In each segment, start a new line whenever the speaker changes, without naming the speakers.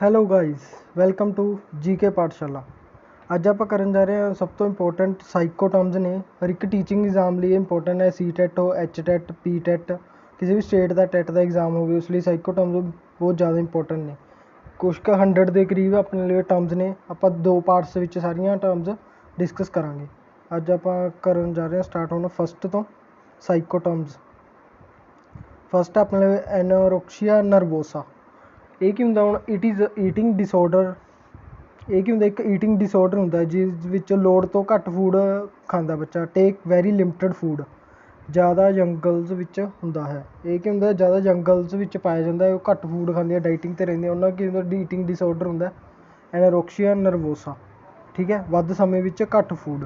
Hello guys, welcome to GK ਪਾਠਸ਼ਾਲਾ। ਅੱਜ ਆਪਾਂ ਕਰਨ ਜਾ ਰਹੇ ਹਾਂ ਸਭ ਤੋਂ ਇੰਪੋਰਟੈਂਟ ਸਾਈਕੋ ਟਰਮਸ ਨੇ। ਹਰ ਇੱਕ ਟੀਚਿੰਗ ਐਗਜ਼ਾਮ ਲਈ ਇੰਪੋਰਟੈਂਟ ਹੈ। ਸੀ ਟੈਟ ਹੋ, ਐਚ ਟੈਟ, ਪੀ ਟੈਟ, ਕਿਸੇ ਵੀ ਸਟੇਟ ਦਾ ਟੈਟ ਦਾ ਐਗਜ਼ਾਮ ਹੋਵੇ ਉਸ ਲਈ ਸਾਈਕੋ ਟਰਮਸ ਬਹੁਤ ਜ਼ਿਆਦਾ ਇੰਪੋਰਟੈਂਟ ਨੇ। ਕੁਛ ਕੁ 100 ਦੇ ਕਰੀਬ ਆਪਣੇ ਲਈ ਟਰਮਸ ਨੇ। ਆਪਾਂ 2 ਪਾਰਟਸ ਵਿੱਚ ਸਾਰੀਆਂ ਟਰਮਸ ਡਿਸਕਸ ਕਰਾਂਗੇ। ਅੱਜ ਆਪਾਂ ਕਰਨ ਜਾ ਰਹੇ ਹਾਂ ਸਟਾਰਟ ਹੁਣ ਫਸਟ ਤੋਂ ਸਾਈਕੋ ਟਰਮਸ। ਫਸਟ ਆਪਣੇ ਲਈ ਐਨੋਰੈਕਸੀਆ ਨਰਵੋਸਾ। ਇਹ ਕੀ ਹੁੰਦਾ? ਹੁਣ ਇਟ ਇਜ਼ ਈਟਿੰਗ ਡਿਸਆਰਡਰ। ਇਹ ਕੀ ਹੁੰਦਾ? ਇੱਕ ਈਟਿੰਗ ਡਿਸਆਰਡਰ ਹੁੰਦਾ ਜਿਸ ਵਿੱਚ ਲੋੜ ਤੋਂ ਘੱਟ ਫੂਡ ਖਾਂਦਾ ਬੱਚਾ। ਟੇਕ ਵੈਰੀ ਲਿਮਟਡ ਫੂਡ। ਜ਼ਿਆਦਾ ਜੰਗਲਸ ਵਿੱਚ ਹੁੰਦਾ ਹੈ। ਇਹ ਕੀ ਹੁੰਦਾ? ਜ਼ਿਆਦਾ ਜੰਗਲਸ ਵਿੱਚ ਪਾਇਆ ਜਾਂਦਾ ਹੈ। ਉਹ ਘੱਟ ਫੂਡ ਖਾਂਦੇ ਆ, ਡਾਈਟਿੰਗ 'ਤੇ ਰਹਿੰਦੇ ਆ। ਉਹਨਾਂ ਕੀ ਹੁੰਦਾ? ਈਟਿੰਗ ਡਿਸਆਰਡਰ ਹੁੰਦਾ ਐਨੋਰੈਕਸੀਆ ਨਰਵੋਸਾ। ਠੀਕ ਹੈ, ਵੱਧ ਸਮੇਂ ਵਿੱਚ ਘੱਟ ਫੂਡ।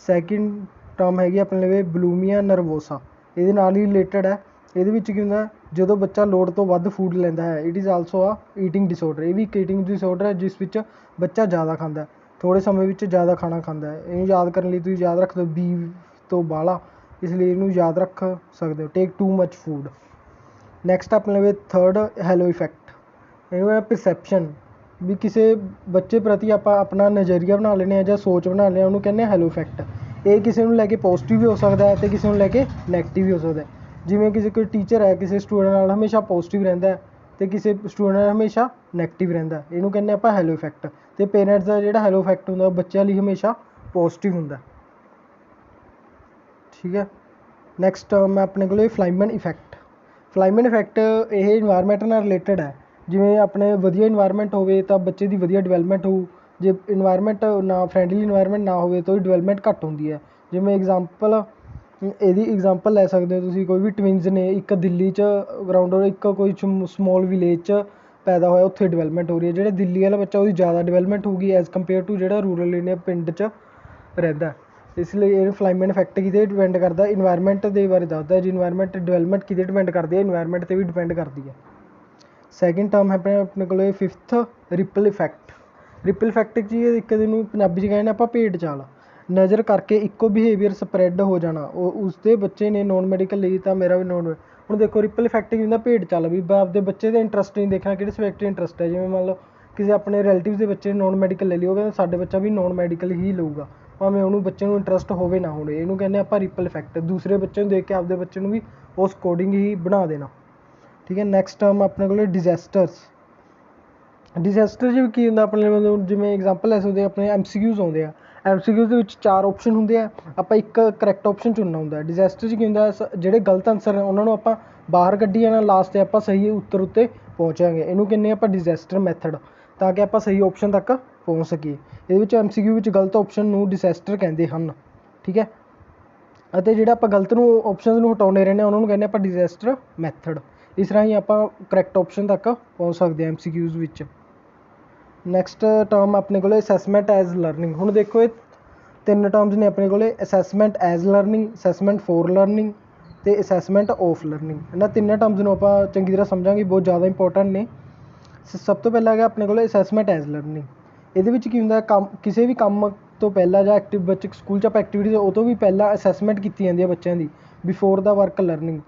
ਸੈਕਿੰਡ ਟਰਮ ਹੈਗੀ ਆਪਣੇ ਲਈ ਬੁਲੀਮੀਆ ਨਰਵੋਸਾ। ਇਹਦੇ ਨਾਲ ਹੀ ਰਿਲੇਟਡ ਹੈ। ਇਹਦੇ ਵਿੱਚ ਕੀ ਹੁੰਦਾ? ਜਦੋਂ ਬੱਚਾ ਲੋੜ ਤੋਂ ਵੱਧ ਫੂਡ ਲੈਂਦਾ ਹੈ। ਇਟ ਇਜ਼ ਆਲਸੋ ਆ ਈਟਿੰਗ ਡਿਸਆਰਡਰ। ਇਹ ਵੀ ਇੱਕ ਈਟਿੰਗ ਡਿਸਆਰਡਰ ਹੈ ਜਿਸ ਵਿੱਚ ਬੱਚਾ ਜ਼ਿਆਦਾ ਖਾਂਦਾ, ਥੋੜ੍ਹੇ ਸਮੇਂ ਵਿੱਚ ਜ਼ਿਆਦਾ ਖਾਣਾ ਖਾਂਦਾ ਹੈ। ਇਹਨੂੰ ਯਾਦ ਕਰਨ ਲਈ ਤੁਸੀਂ ਯਾਦ ਰੱਖ ਦਿਓ ਬੀ ਤੋਂ ਬਾਹਲਾ, ਇਸ ਲਈ ਇਹਨੂੰ ਯਾਦ ਰੱਖ ਸਕਦੇ ਹੋ। ਟੇਕ ਟੂ ਮਚ ਫੂਡ। ਨੈਕਸਟ ਆਪਣੇ ਲਈ ਥਰਡ ਹੈਲੋ ਇਫੈਕਟ। ਇਹਨੂੰ ਹੈ ਪਰਸੈਪਸ਼ਨ। ਵੀ ਕਿਸੇ ਬੱਚੇ ਪ੍ਰਤੀ ਆਪਾਂ ਆਪਣਾ ਨਜ਼ਰੀਆ ਬਣਾ ਲੈਂਦੇ ਹਾਂ ਜਾਂ ਸੋਚ ਬਣਾ ਲੈਂਦੇ ਹਾਂ, ਉਹਨੂੰ ਕਹਿੰਦੇ ਹਾਂ ਹੈਲੋ ਇਫੈਕਟ। ਇਹ ਕਿਸੇ ਨੂੰ ਲੈ ਕੇ ਪੋਜ਼ੀਟਿਵ ਵੀ ਹੋ ਸਕਦਾ ਹੈ ਅਤੇ ਕਿਸੇ ਨੂੰ ਲੈ ਕੇ ਨੈਗੇਟਿਵ ਵੀ ਹੋ ਸਕਦਾ ਹੈ। ਜਿਵੇਂ ਕਿਸੇ ਕੋਈ ਟੀਚਰ ਹੈ ਕਿਸੇ ਸਟੂਡੈਂਟ ਨਾਲ ਹਮੇਸ਼ਾ ਪੋਜ਼ੀਟਿਵ ਰਹਿੰਦਾ ਹੈ ਅਤੇ ਕਿਸੇ ਸਟੂਡੈਂਟ ਨਾਲ ਹਮੇਸ਼ਾ ਨੈਗੇਟਿਵ ਰਹਿੰਦਾ, ਇਹਨੂੰ ਕਹਿੰਦੇ ਆਪਾਂ ਹੈਲੋ ਇਫੈਕਟ। ਅਤੇ ਪੇਰੈਂਟਸ ਦਾ ਜਿਹੜਾ ਹੈਲੋ ਇਫੈਕਟ ਹੁੰਦਾ ਉਹ ਬੱਚਿਆਂ ਲਈ ਹਮੇਸ਼ਾ ਪੋਜ਼ੀਟਿਵ ਹੁੰਦਾ। ਠੀਕ ਹੈ, ਨੈਕਸਟ ਟਰਮ ਹੈ ਆਪਣੇ ਕੋਲ ਫਲਾਈਮਨ ਇਫੈਕਟ। ਫਲਾਈਮਨ ਇਫੈਕਟ ਇਹ ਇਨਵਾਇਰਮੈਂਟ ਨਾਲ ਰਿਲੇਟਡ ਹੈ। ਜਿਵੇਂ ਆਪਣੇ ਵਧੀਆ ਇਨਵਾਇਰਮੈਂਟ ਹੋਵੇ ਤਾਂ ਬੱਚੇ ਦੀ ਵਧੀਆ ਡਿਵੈਲਪਮੈਂਟ ਹੋਊ। ਜੇ ਇਨਵਾਇਰਮੈਂਟ ਨਾ ਫਰੈਂਡਲੀ ਇਨਵਾਇਰਮੈਂਟ ਨਾ ਹੋਵੇ ਤਾਂ ਉਹਦੀ ਡਿਵੈਲਪਮੈਂਟ ਘੱਟ ਹੁੰਦੀ ਹੈ। ਜਿਵੇਂ ਇਹਦੀ ਐਗਜ਼ਾਮਪਲ ਲੈ ਸਕਦੇ ਹੋ ਤੁਸੀਂ। ਕੋਈ ਵੀ ਟਵਿਨਸ ਨੇ, ਇੱਕ ਦਿੱਲੀ 'ਚ ਗਰਾਊਂਡ, ਇੱਕ ਕੋਈ ਸਮੋਲ ਵਿਲੇਜ 'ਚ ਪੈਦਾ ਹੋਇਆ, ਉੱਥੇ ਡਿਵੈਲਪਮੈਂਟ ਹੋ ਰਹੀ ਹੈ। ਜਿਹੜਾ ਦਿੱਲੀ ਵਾਲਾ ਬੱਚਾ ਉਹਦੀ ਜ਼ਿਆਦਾ ਡਿਵੈਲਪਮੈਂਟ ਹੋਊਗੀ ਐਜ਼ ਕੰਪੇਅਰ ਟੂ ਜਿਹੜਾ ਰੂਰਲ ਏਰੀਆ ਪਿੰਡ 'ਚ ਰਹਿੰਦਾ। ਇਸ ਲਈ ਇਹ ਫਲਾਈਮਨ ਇਫੈਕਟ ਕਿਤੇ ਡਿਪੈਂਡ ਕਰਦਾ? ਇਨਵਾਇਰਮੈਂਟ ਦੇ ਬਾਰੇ ਦੱਸਦਾ ਜੀ। ਇਨਵਾਇਰਮੈਂਟ ਡਿਵੈਲਪਮੈਂਟ ਕਿਤੇ ਡਿਪੈਂਡ ਕਰਦੀ ਹੈ? ਇਨਵਾਇਰਮੈਂਟ 'ਤੇ ਵੀ ਡਿਪੈਂਡ ਕਰਦੀ ਹੈ। ਸੈਕਿੰਡ ਟਰਮ ਹੈ ਆਪਣੇ ਕੋਲ fifth ripple effect. Ripple effect 'ਚ ਇੱਕ ਦਿਨ ਪੰਜਾਬੀ 'ਚ ਕਹਿੰਦੇ ਆਪਾਂ ਭੇਡ ਚਾਲ। ਨਜ਼ਰ ਕਰਕੇ ਇੱਕੋ ਬਿਹੇਵੀਅਰ ਸਪਰੈਡ ਹੋ ਜਾਣਾ। ਉਹ ਉਸਦੇ ਬੱਚੇ ਨੇ ਨੋਨ ਮੈਡੀਕਲ ਲਈ ਤਾਂ ਮੇਰਾ ਵੀ ਹੁਣ ਦੇਖੋ ਰਿਪਲ ਇਫੈਕਟ ਕੀ ਹੁੰਦਾ? ਭੇਡ ਚਾਲ। ਵੀ ਆਪਦੇ ਬੱਚੇ ਦੇ ਇੰਟਰਸਟ ਨਹੀਂ ਦੇਖਣਾ ਕਿਹੜੇ ਸਬਜੈਕਟ ਇੰਟਰਸਟ ਹੈ। ਜਿਵੇਂ ਮੰਨ ਲਓ ਕਿਸੇ ਆਪਣੇ ਰਿਲੇਟਿਵ ਦੇ ਬੱਚੇ ਨੇ ਨੋਨ ਮੈਡੀਕਲ ਲੈ ਲਈ, ਉਹ ਕਹਿੰਦਾ ਸਾਡੇ ਬੱਚਾ ਵੀ ਨੋਨ ਮੈਡੀਕਲ ਹੀ ਲਊਗਾ ਭਾਵੇਂ ਉਹਨੂੰ ਬੱਚੇ ਨੂੰ ਇੰਟਰਸਟ ਹੋਵੇ ਨਾ ਹੋਵੇ। ਇਹਨੂੰ ਕਹਿੰਦੇ ਆਪਾਂ ਰਿਪਲ ਇਫੈਕਟ। ਦੂਸਰੇ ਬੱਚੇ ਨੂੰ ਦੇਖ ਕੇ ਆਪਦੇ ਬੱਚੇ ਨੂੰ ਵੀ ਉਸ ਅਕੋਰਡਿੰਗ ਹੀ ਬਣਾ ਦੇਣਾ। ਠੀਕ ਹੈ, ਨੈਕਸਟ ਟਰਮ ਆਪਣੇ ਕੋਲ ਡਿਜ਼ਾਸਟਰਸ। ਡਿਜ਼ਾਸਟਰ 'ਚ ਕੀ ਹੁੰਦਾ? ਆਪਣੇ ਮਤਲਬ ਜਿਵੇਂ ਐਗਜ਼ਾਮਪਲ ਲੈ ਸਕਦੇ ਆਪਣੇ MCQs ਆਉਂਦੇ ਆ। MCQs ਦੇ ਵਿੱਚ 4 ਓਪਸ਼ਨ ਹੁੰਦੇ ਆ, ਆਪਾਂ ਇੱਕ ਕਰੈਕਟ ਓਪਸ਼ਨ ਚੁਣਨਾ ਹੁੰਦਾ। ਡਿਜ਼ਾਸਟਰ 'ਚ ਕੀ ਹੁੰਦਾ? ਜਿਹੜੇ ਗਲਤ ਆਨਸਰ ਨੇ ਉਹਨਾਂ ਨੂੰ ਆਪਾਂ ਬਾਹਰ ਕੱਢੀ ਜਾਣਾ, ਲਾਸਟ 'ਤੇ ਆਪਾਂ ਸਹੀ ਉੱਤਰ ਉੱਤੇ ਪਹੁੰਚਾਂਗੇ। ਇਹਨੂੰ ਕਹਿੰਦੇ ਆਪਾਂ ਡਿਜ਼ਾਸਟਰ ਮੈਥਡ, ਤਾਂ ਕਿ ਆਪਾਂ ਸਹੀ ਓਪਸ਼ਨ ਤੱਕ ਪਹੁੰਚ ਸਕੀਏ। ਇਹਦੇ ਵਿੱਚ MCQ ਵਿੱਚ ਗਲਤ ਓਪਸ਼ਨ ਨੂੰ ਡਿਜ਼ਾਸਟਰ ਕਹਿੰਦੇ ਹਨ। ਠੀਕ ਹੈ, ਅਤੇ ਜਿਹੜਾ ਆਪਾਂ ਗਲਤ ਨੂੰ ਓਪਸ਼ਨ ਨੂੰ ਹਟਾਉਂਦੇ ਰਹਿੰਦੇ ਹਾਂ ਉਹਨਾਂ ਨੂੰ ਕਹਿੰਦੇ ਆਪਾਂ ਡਿਜ਼ਾਸਟਰ ਮੈਥਡ। ਇਸ ਰਾਹੀਂ ਆਪਾਂ ਕਰੈਕਟ ਓਪਸ਼ਨ ਤੱਕ ਪਹੁੰਚ ਸਕਦੇ ਹਾਂ MCQs ਵਿੱਚ। ਨੈਕਸਟ ਟਰਮ ਆਪਣੇ ਕੋਲ ਅਸੈਸਮੈਂਟ ਐਜ਼ ਲਰਨਿੰਗ। ਹੁਣ ਦੇਖੋ ਇਹ 3 ਟਰਮਸ ਨੇ ਆਪਣੇ ਕੋਲ: assessment as learning, assessment for learning ਅਤੇ ਅਸੈਸਮੈਂਟ ਆਫ ਲਰਨਿੰਗ। ਇਹਨਾਂ 3 ਟਰਮਸ ਨੂੰ ਆਪਾਂ ਚੰਗੀ ਤਰ੍ਹਾਂ ਸਮਝਾਂਗੇ, ਬਹੁਤ ਜ਼ਿਆਦਾ ਇੰਪੋਰਟੈਂਟ ਨੇ। ਸਭ ਤੋਂ ਪਹਿਲਾਂ ਹੈਗਾ ਆਪਣੇ ਕੋਲ ਅਸੈਸਮੈਂਟ ਐਜ਼ ਲਰਨਿੰਗ। ਇਹਦੇ ਵਿੱਚ ਕੀ ਹੁੰਦਾ? ਕਿਸੇ ਵੀ ਕੰਮ ਤੋਂ ਪਹਿਲਾਂ ਜਾਂ ਬੱਚੇ ਸਕੂਲ 'ਚ ਆਪਾਂ ਐਕਟੀਵਿਟੀਜ਼ ਉਹ ਤੋਂ ਵੀ ਪਹਿਲਾਂ ਅਸੈਸਮੈਂਟ ਕੀਤੀ ਜਾਂਦੀ ਹੈ ਬੱਚਿਆਂ ਦੀ, ਬਿਫੋਰ ਦਾ ਵਰਕ ਲਰਨਿੰਗ।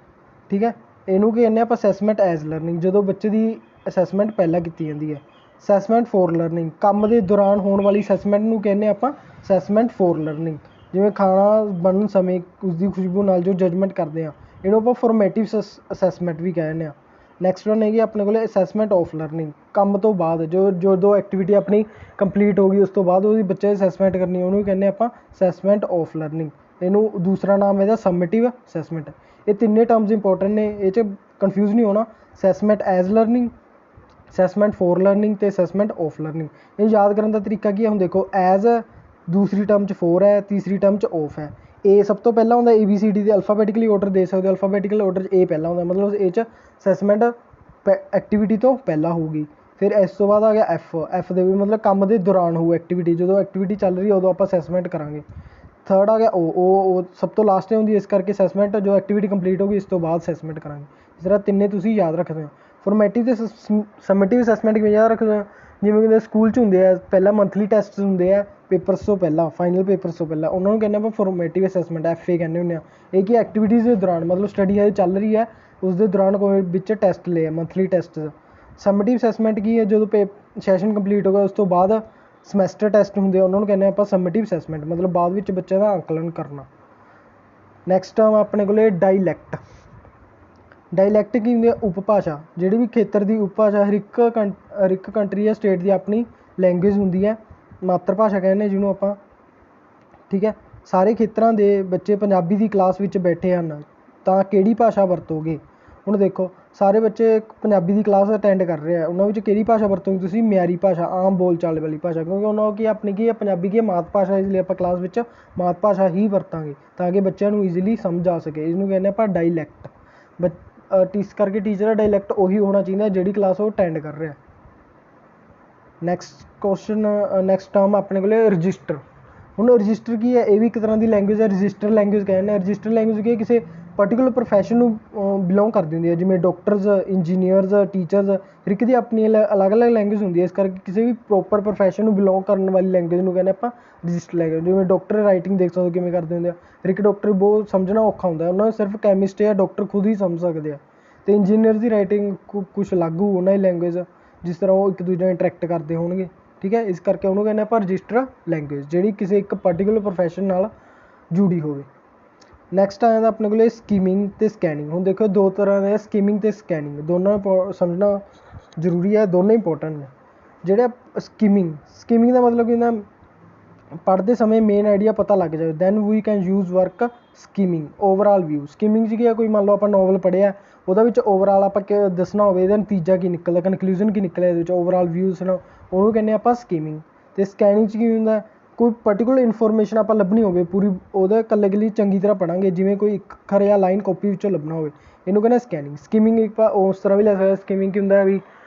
ਠੀਕ ਹੈ, ਇਹਨੂੰ ਕੀ ਕਹਿੰਦੇ ਆਪਾਂ ਅਸੈਸਮੈਂਟ ਐਜ਼ ਲਰਨਿੰਗ, ਜਦੋਂ ਬੱਚੇ ਦੀ ਅਸੈਸਮੈਂਟ ਪਹਿਲਾਂ ਕੀਤੀ ਜਾਂਦੀ ਹੈ। ਅਸੈਸਮੈਂਟ ਫੋਰ ਲਰਨਿੰਗ, ਕੰਮ ਦੇ ਦੌਰਾਨ ਹੋਣ ਵਾਲੀ ਅਸੈਸਮੈਂਟ ਨੂੰ ਕਹਿੰਦੇ ਆਪਾਂ ਅਸੈਸਮੈਂਟ ਫੋਰ ਲਰਨਿੰਗ। ਜਿਵੇਂ ਖਾਣਾ ਬਣਨ ਸਮੇਂ ਉਸਦੀ ਖੁਸ਼ਬੂ ਨਾਲ ਜੋ ਜਜਮੈਂਟ ਕਰਦੇ ਹਾਂ, ਇਹਨੂੰ ਆਪਾਂ ਫੋਰਮੇਟਿਵ ਅਸੈਸਮੈਂਟ ਵੀ ਕਹਿ ਦਿੰਦੇ ਹਾਂ। ਨੈਕਸਟ ਵਨ ਹੈਗੀ ਆਪਣੇ ਕੋਲ ਅਸੈਸਮੈਂਟ ਆਫ ਲਰਨਿੰਗ। ਕੰਮ ਤੋਂ ਬਾਅਦ ਜਦੋਂ ਐਕਟੀਵਿਟੀ ਆਪਣੀ ਕੰਪਲੀਟ ਹੋ ਗਈ ਉਸ ਤੋਂ ਬਾਅਦ ਉਹਦੀ ਬੱਚੇ ਦੀ ਅਸੈਸਮੈਂਟ ਕਰਨੀ, ਉਹਨੂੰ ਕਹਿੰਦੇ ਆਪਾਂ ਅਸੈਸਮੈਂਟ ਆਫ ਲਰਨਿੰਗ। ਇਹਨੂੰ ਦੂਸਰਾ ਨਾਮ ਇਹਦਾ ਸਮੇਟਿਵ ਅਸੈਸਮੈਂਟ। ਇਹ 3 ਟਰਮਸ ਇੰਪੋਰਟੈਂਟ ਨੇ, ਇਹ 'ਚ ਕਨਫਿਊਜ਼ ਨਹੀਂ ਹੋਣਾ। Assessment as learning, assessment for learning ਅਤੇ ਅਸੈਸਮੈਂਟ ਆਫ ਲਰਨਿੰਗ। ਇਹ ਯਾਦ ਕਰਨ ਦਾ ਤਰੀਕਾ ਕੀ ਹੈ? ਹੁਣ ਦੇਖੋ ਐਜ਼ ਦੂਸਰੀ ਟਰਮ 'ਚ 4 ਹੈ, ਤੀਸਰੀ ਟਰਮ 'ਚ ਆਫ ਹੈ। ਇਹ ਸਭ ਤੋਂ ਪਹਿਲਾਂ ਹੁੰਦਾ ABCD ਦੇ ਅਲਫਾਬੈਟਿਕਲੀ ਆਰਡਰ ਦੇ ਸਕਦੇ ਹੋ। ਅਲਫਾਬੈਟਿਕਲ ਆਰਡਰ 'ਚ A ਪਹਿਲਾਂ ਹੁੰਦਾ, ਮਤਲਬ ਇਹ 'ਚ ਅਸੈਸਮੈਂਟ ਐਕਟੀਵਿਟੀ ਤੋਂ ਪਹਿਲਾਂ ਹੋਊਗੀ। ਫਿਰ ਇਸ ਤੋਂ ਬਾਅਦ ਆ ਗਿਆ F ਦੇ ਵੀ ਮਤਲਬ ਕੰਮ ਦੇ ਦੌਰਾਨ ਹੋਊ ਐਕਟੀਵਿਟੀ, ਜਦੋਂ ਐਕਟੀਵਿਟੀ ਚੱਲ ਰਹੀ ਹੈ ਉਦੋਂ ਆਪਾਂ ਅਸੈਸਮੈਂਟ ਕਰਾਂਗੇ। ਥਰਡ ਆ ਗਿਆ O ਸਭ ਤੋਂ ਲਾਸਟ 'ਤੇ ਹੁੰਦੀ, ਇਸ ਕਰਕੇ ਅਸੈਸਮੈਂਟ ਜੋ ਐਕਟੀਵਿਟੀ ਕੰਪਲੀਟ ਹੋ ਗਈ ਇਸ ਤੋਂ ਬਾਅਦ ਅਸੈਸਮੈਂਟ ਕਰਾਂਗੇ। ਇਸ ਤਰ੍ਹਾਂ 3 ਤੁਸੀਂ ਯਾਦ ਰੱਖਦੇ ਹੋ। ਫੋਰਮੇਟਿਵ ਅਤੇ ਸਮੇਟਿਵ ਅਸੈਸਮੈਂਟ ਕਿਵੇਂ ਯਾਦ ਰੱਖਦੇ ਹੋ? ਜਿਵੇਂ ਕਿ ਸਕੂਲ 'ਚ ਹੁੰਦੇ ਆ ਪਹਿਲਾਂ ਮੰਥਲੀ ਟੈਸਟ ਹੁੰਦੇ ਆ ਪੇਪਰਸ ਤੋਂ ਪਹਿਲਾਂ, ਫਾਈਨਲ ਪੇਪਰਸ ਤੋਂ ਪਹਿਲਾਂ, ਉਹਨਾਂ ਨੂੰ ਕਹਿੰਦੇ ਆਪਾਂ ਫੋਰਮੇਟਿਵ ਅਸੈਸਮੈਂਟ FA ਕਹਿੰਦੇ ਹੁੰਦੇ ਹਾਂ। ਇਹ ਕੀ ਐਕਟੀਵਿਟੀਜ਼ ਦੇ ਦੌਰਾਨ, ਮਤਲਬ ਸਟੱਡੀ ਹਜੇ ਚੱਲ ਰਹੀ ਹੈ ਉਸ ਦੇ ਦੌਰਾਨ ਕੋਈ ਵਿੱਚ ਟੈਸਟ ਲਏ ਆ, ਮੰਥਲੀ ਟੈਸਟ ਸਮੇਟਿਵ ਅਸੈਸਮੈਂਟ ਕੀ ਹੈ, ਜਦੋਂ ਸੈਸ਼ਨ ਕੰਪਲੀਟ ਹੋ ਗਿਆ ਉਸ ਤੋਂ ਬਾਅਦ ਸਮੈਸਟਰ ਟੈਸਟ ਹੁੰਦੇ ਆ, ਉਹਨਾਂ ਨੂੰ ਕਹਿੰਦੇ ਆਪਾਂ ਸਮੇਟਿਵ ਅਸੈਸਮੈਂਟ, ਮਤਲਬ ਬਾਅਦ ਵਿੱਚ ਬੱਚਿਆਂ ਦਾ ਅੰਕਲਨ ਕਰਨਾ। ਨੈਕਸਟ ਟਰਮ ਆਪਣੇ ਕੋਲ ਡਾਇਲੈਕਟ। ਡਾਇਲੈਕਟ ਕੀ ਹੁੰਦੀ ਹੈ, ਉਪਭਾਸ਼ਾ। ਜਿਹੜੀ ਵੀ ਖੇਤਰ ਦੀ ਉਪਭਾਸ਼ਾ, ਹਰ ਇੱਕ ਕੰਟਰੀ ਜਾਂ ਸਟੇਟ ਦੀ ਆਪਣੀ ਲੈਂਗੁਏਜ ਹੁੰਦੀ ਹੈ, ਮਾਤਰ ਭਾਸ਼ਾ ਕਹਿੰਦੇ ਜਿਹਨੂੰ ਆਪਾਂ, ਠੀਕ ਹੈ। ਸਾਰੇ ਖੇਤਰਾਂ ਦੇ ਬੱਚੇ ਪੰਜਾਬੀ ਦੀ ਕਲਾਸ ਵਿੱਚ ਬੈਠੇ ਹਨ ਤਾਂ ਕਿਹੜੀ ਭਾਸ਼ਾ ਵਰਤੋਗੇ। ਹੁਣ ਦੇਖੋ ਸਾਰੇ ਬੱਚੇ ਪੰਜਾਬੀ ਦੀ ਕਲਾਸ ਅਟੈਂਡ ਕਰ ਰਹੇ ਆ, ਉਹਨਾਂ ਵਿੱਚ ਕਿਹੜੀ ਭਾਸ਼ਾ ਵਰਤੋਗੇ ਤੁਸੀਂ, ਮਿਆਰੀ ਭਾਸ਼ਾ, ਆਮ ਬੋਲ ਚਾਲ ਵਾਲੀ ਭਾਸ਼ਾ, ਕਿਉਂਕਿ ਉਹਨਾਂ ਨੂੰ ਕੀ ਆਪਣੀ ਕੀ ਹੈ, ਪੰਜਾਬੀ ਕੀ ਹੈ, ਮਾਤ ਭਾਸ਼ਾ, ਇਸ ਲਈ ਆਪਾਂ ਕਲਾਸ ਵਿੱਚ ਮਾਤ ਭਾਸ਼ਾ ਹੀ ਵਰਤਾਂਗੇ ਤਾਂ ਕਿ ਬੱਚਿਆਂ ਨੂੰ ਈਜ਼ੀਲੀ ਸਮਝ ਆ ਸਕੇ। ਇਹਨੂੰ ਕਹਿੰਦੇ ਆਪਾਂ ਡਾਇਲੈਕਟ। ਇਸ ਕਰਕੇ ਟੀਚਰ ਦਾ ਡਾਇਲੈਕਟ ਉਹੀ ਹੋਣਾ ਚਾਹੀਦਾ ਜਿਹੜੀ ਕਲਾਸ ਉਹ ਅਟੈਂਡ ਕਰ ਰਿਹਾ। ਨੈਕਸਟ ਟਰਮ ਆਪਣੇ ਕੋਲ ਰਜਿਸਟਰ। ਹੁਣ ਰਜਿਸਟਰ ਕੀ ਹੈ, ਇਹ ਵੀ ਇੱਕ ਤਰ੍ਹਾਂ ਦੀ ਲੈਂਗੁਏਜ ਹੈ, ਰਜਿਸਟਰ ਲੈਂਗੁਏਜ ਕਹਿੰਦੇ ਆ। ਰਜਿਸਟਰ ਲੈਂਗੁਏਜ ਕੀ ਹੈ, ਕਿਸੇ ਪਰਟੀਕੁਲਰ ਪ੍ਰੋਫੈਸ਼ਨ ਨੂੰ ਬਿਲੋਂਗ ਕਰਦੀ ਹੁੰਦੀ ਹੈ, ਜਿਵੇਂ ਡਾਕਟਰਸ, ਇੰਜੀਨੀਅਰਸ, ਟੀਚਰਸ, ਹਰ ਇੱਕ ਦੀ ਆਪਣੀ ਅਲੱਗ-ਅਲੱਗ ਲੈਂਗੁਏਜ ਹੁੰਦੀ ਹੈ। ਇਸ ਕਰਕੇ ਕਿਸੇ ਵੀ ਪ੍ਰੋਪਰ ਪ੍ਰੋਫੈਸ਼ਨ ਨੂੰ ਬਿਲੋਂਗ ਕਰਨ ਵਾਲੀ ਲੈਂਗੁਏਜ ਨੂੰ ਕਹਿੰਦੇ ਆਪਾਂ ਰਜਿਸਟਰ ਲੈਂਗੁਏਜ। ਜਿਵੇਂ ਡਾਕਟਰ ਰਾਈਟਿੰਗ ਦੇਖ ਸਕਦੇ ਹੋ ਕਿਵੇਂ ਕਰਦੇ ਹੁੰਦੇ ਆ, ਹਰ ਇੱਕ ਡਾਕਟਰ ਬਹੁਤ ਸਮਝਣਾ ਔਖਾ ਹੁੰਦਾ, ਉਹਨਾਂ ਨੂੰ ਸਿਰਫ ਕੈਮਿਸਟ ਜਾਂ ਡਾਕਟਰ ਖੁਦ ਹੀ ਸਮਝ ਸਕਦੇ ਆ। ਅਤੇ ਇੰਜੀਨੀਅਰ ਦੀ ਰਾਈਟਿੰਗ ਕੁਛ ਅਲੱਗ ਹੋਊ ਉਹਨਾਂ ਦੀ ਲੈਂਗੁਏਜ, ਜਿਸ ਤਰ੍ਹਾਂ ਉਹ ਇੱਕ ਦੂਜੇ ਨਾਲ ਇੰਟਰੈਕਟ ਕਰਦੇ ਹੋਣਗੇ, ਠੀਕ ਹੈ। ਇਸ ਕਰਕੇ ਉਹਨੂੰ ਕਹਿੰਦੇ ਆਪਾਂ ਰਜਿਸਟਰ ਲੈਂਗੁਏਜ, ਜਿਹੜੀ ਕਿਸੇ ਇੱਕ ਪਰਟੀਕੁਲਰ ਪ੍ਰੋਫੈਸ਼ਨ ਨਾਲ ਜੁੜੀ ਹੋਵੇ। ਨੈਕਸਟ ਆ ਜਾਂਦਾ ਆਪਣੇ ਕੋਲ ਸਕੀਮਿੰਗ ਅਤੇ ਸਕੈਨਿੰਗ। ਹੁਣ ਦੇਖੋ ਦੋ ਤਰ੍ਹਾਂ ਦੇ ਸਕੀਮਿੰਗ ਅਤੇ ਸਕੈਨਿੰਗ, ਦੋਨਾਂ ਨੂੰ ਸਮਝਣਾ ਜ਼ਰੂਰੀ ਹੈ, ਦੋਨੇ ਇੰਪੋਰਟੈਂਟ ਨੇ। ਜਿਹੜਾ ਸਕੀਮਿੰਗ ਦਾ ਮਤਲਬ ਕੀ ਹੁੰਦਾ, ਪੜ੍ਹਦੇ ਸਮੇਂ ਮੇਨ ਆਈਡੀਆ ਪਤਾ ਲੱਗ ਜਾਵੇ, then we can use work skimming overall view. Skimming 'ਚ ਕੀ ਹੈ, ਕੋਈ ਮੰਨ ਲਓ ਆਪਾਂ ਨੋਵਲ ਪੜ੍ਹਿਆ, ਉਹਦਾ ਵਿੱਚ ਓਵਰਆਲ ਆਪਾਂ ਦੱਸਣਾ ਹੋਵੇ, ਇਹਦਾ ਨਤੀਜਾ ਕੀ ਨਿਕਲਦਾ, ਕਨਕਲੂਜਨ ਕੀ ਨਿਕਲਿਆ, ਇਹਦੇ ਵਿੱਚ ਓਵਰਆਲ ਵਿਊ ਸੁਣਾ, ਉਹਨੂੰ ਕਹਿੰਦੇ ਆਪਾਂ ਸਕੀਮਿੰਗ। ਅਤੇ ਸਕੈਨਿੰਗ 'ਚ ਕੀ ਹੁੰਦਾ, ਕੋਈ ਪਰਟੀਕੁਲਰ ਇਨਫੋਰਮੇਸ਼ਨ ਆਪਾਂ ਲੱਭਣੀ ਹੋਵੇ ਪੂਰੀ, ਉਹਦਾ ਇਕੱਲੇ ਚੰਗੀ ਤਰ੍ਹਾਂ ਪੜ੍ਹਾਂਗੇ, ਜਿਵੇਂ ਕੋਈ ਇੱਕ ਅੱਖਰ ਜਾਂ ਲਾਈਨ ਕਾਪੀ ਵਿੱਚੋਂ ਲੱਭਣਾ ਹੋਵੇ, ਇਹਨੂੰ ਕਹਿੰਦੇ ਸਕੈਨਿੰਗ। ਸਕੀਮਿੰਗ ਇੱਕ ਉਸ ਤਰ੍ਹਾਂ ਵੀ ਲੈ ਸਕਦੇ। ਸਕੀਮਿੰਗ ਕੀ ਹੁੰਦਾ ਵੀ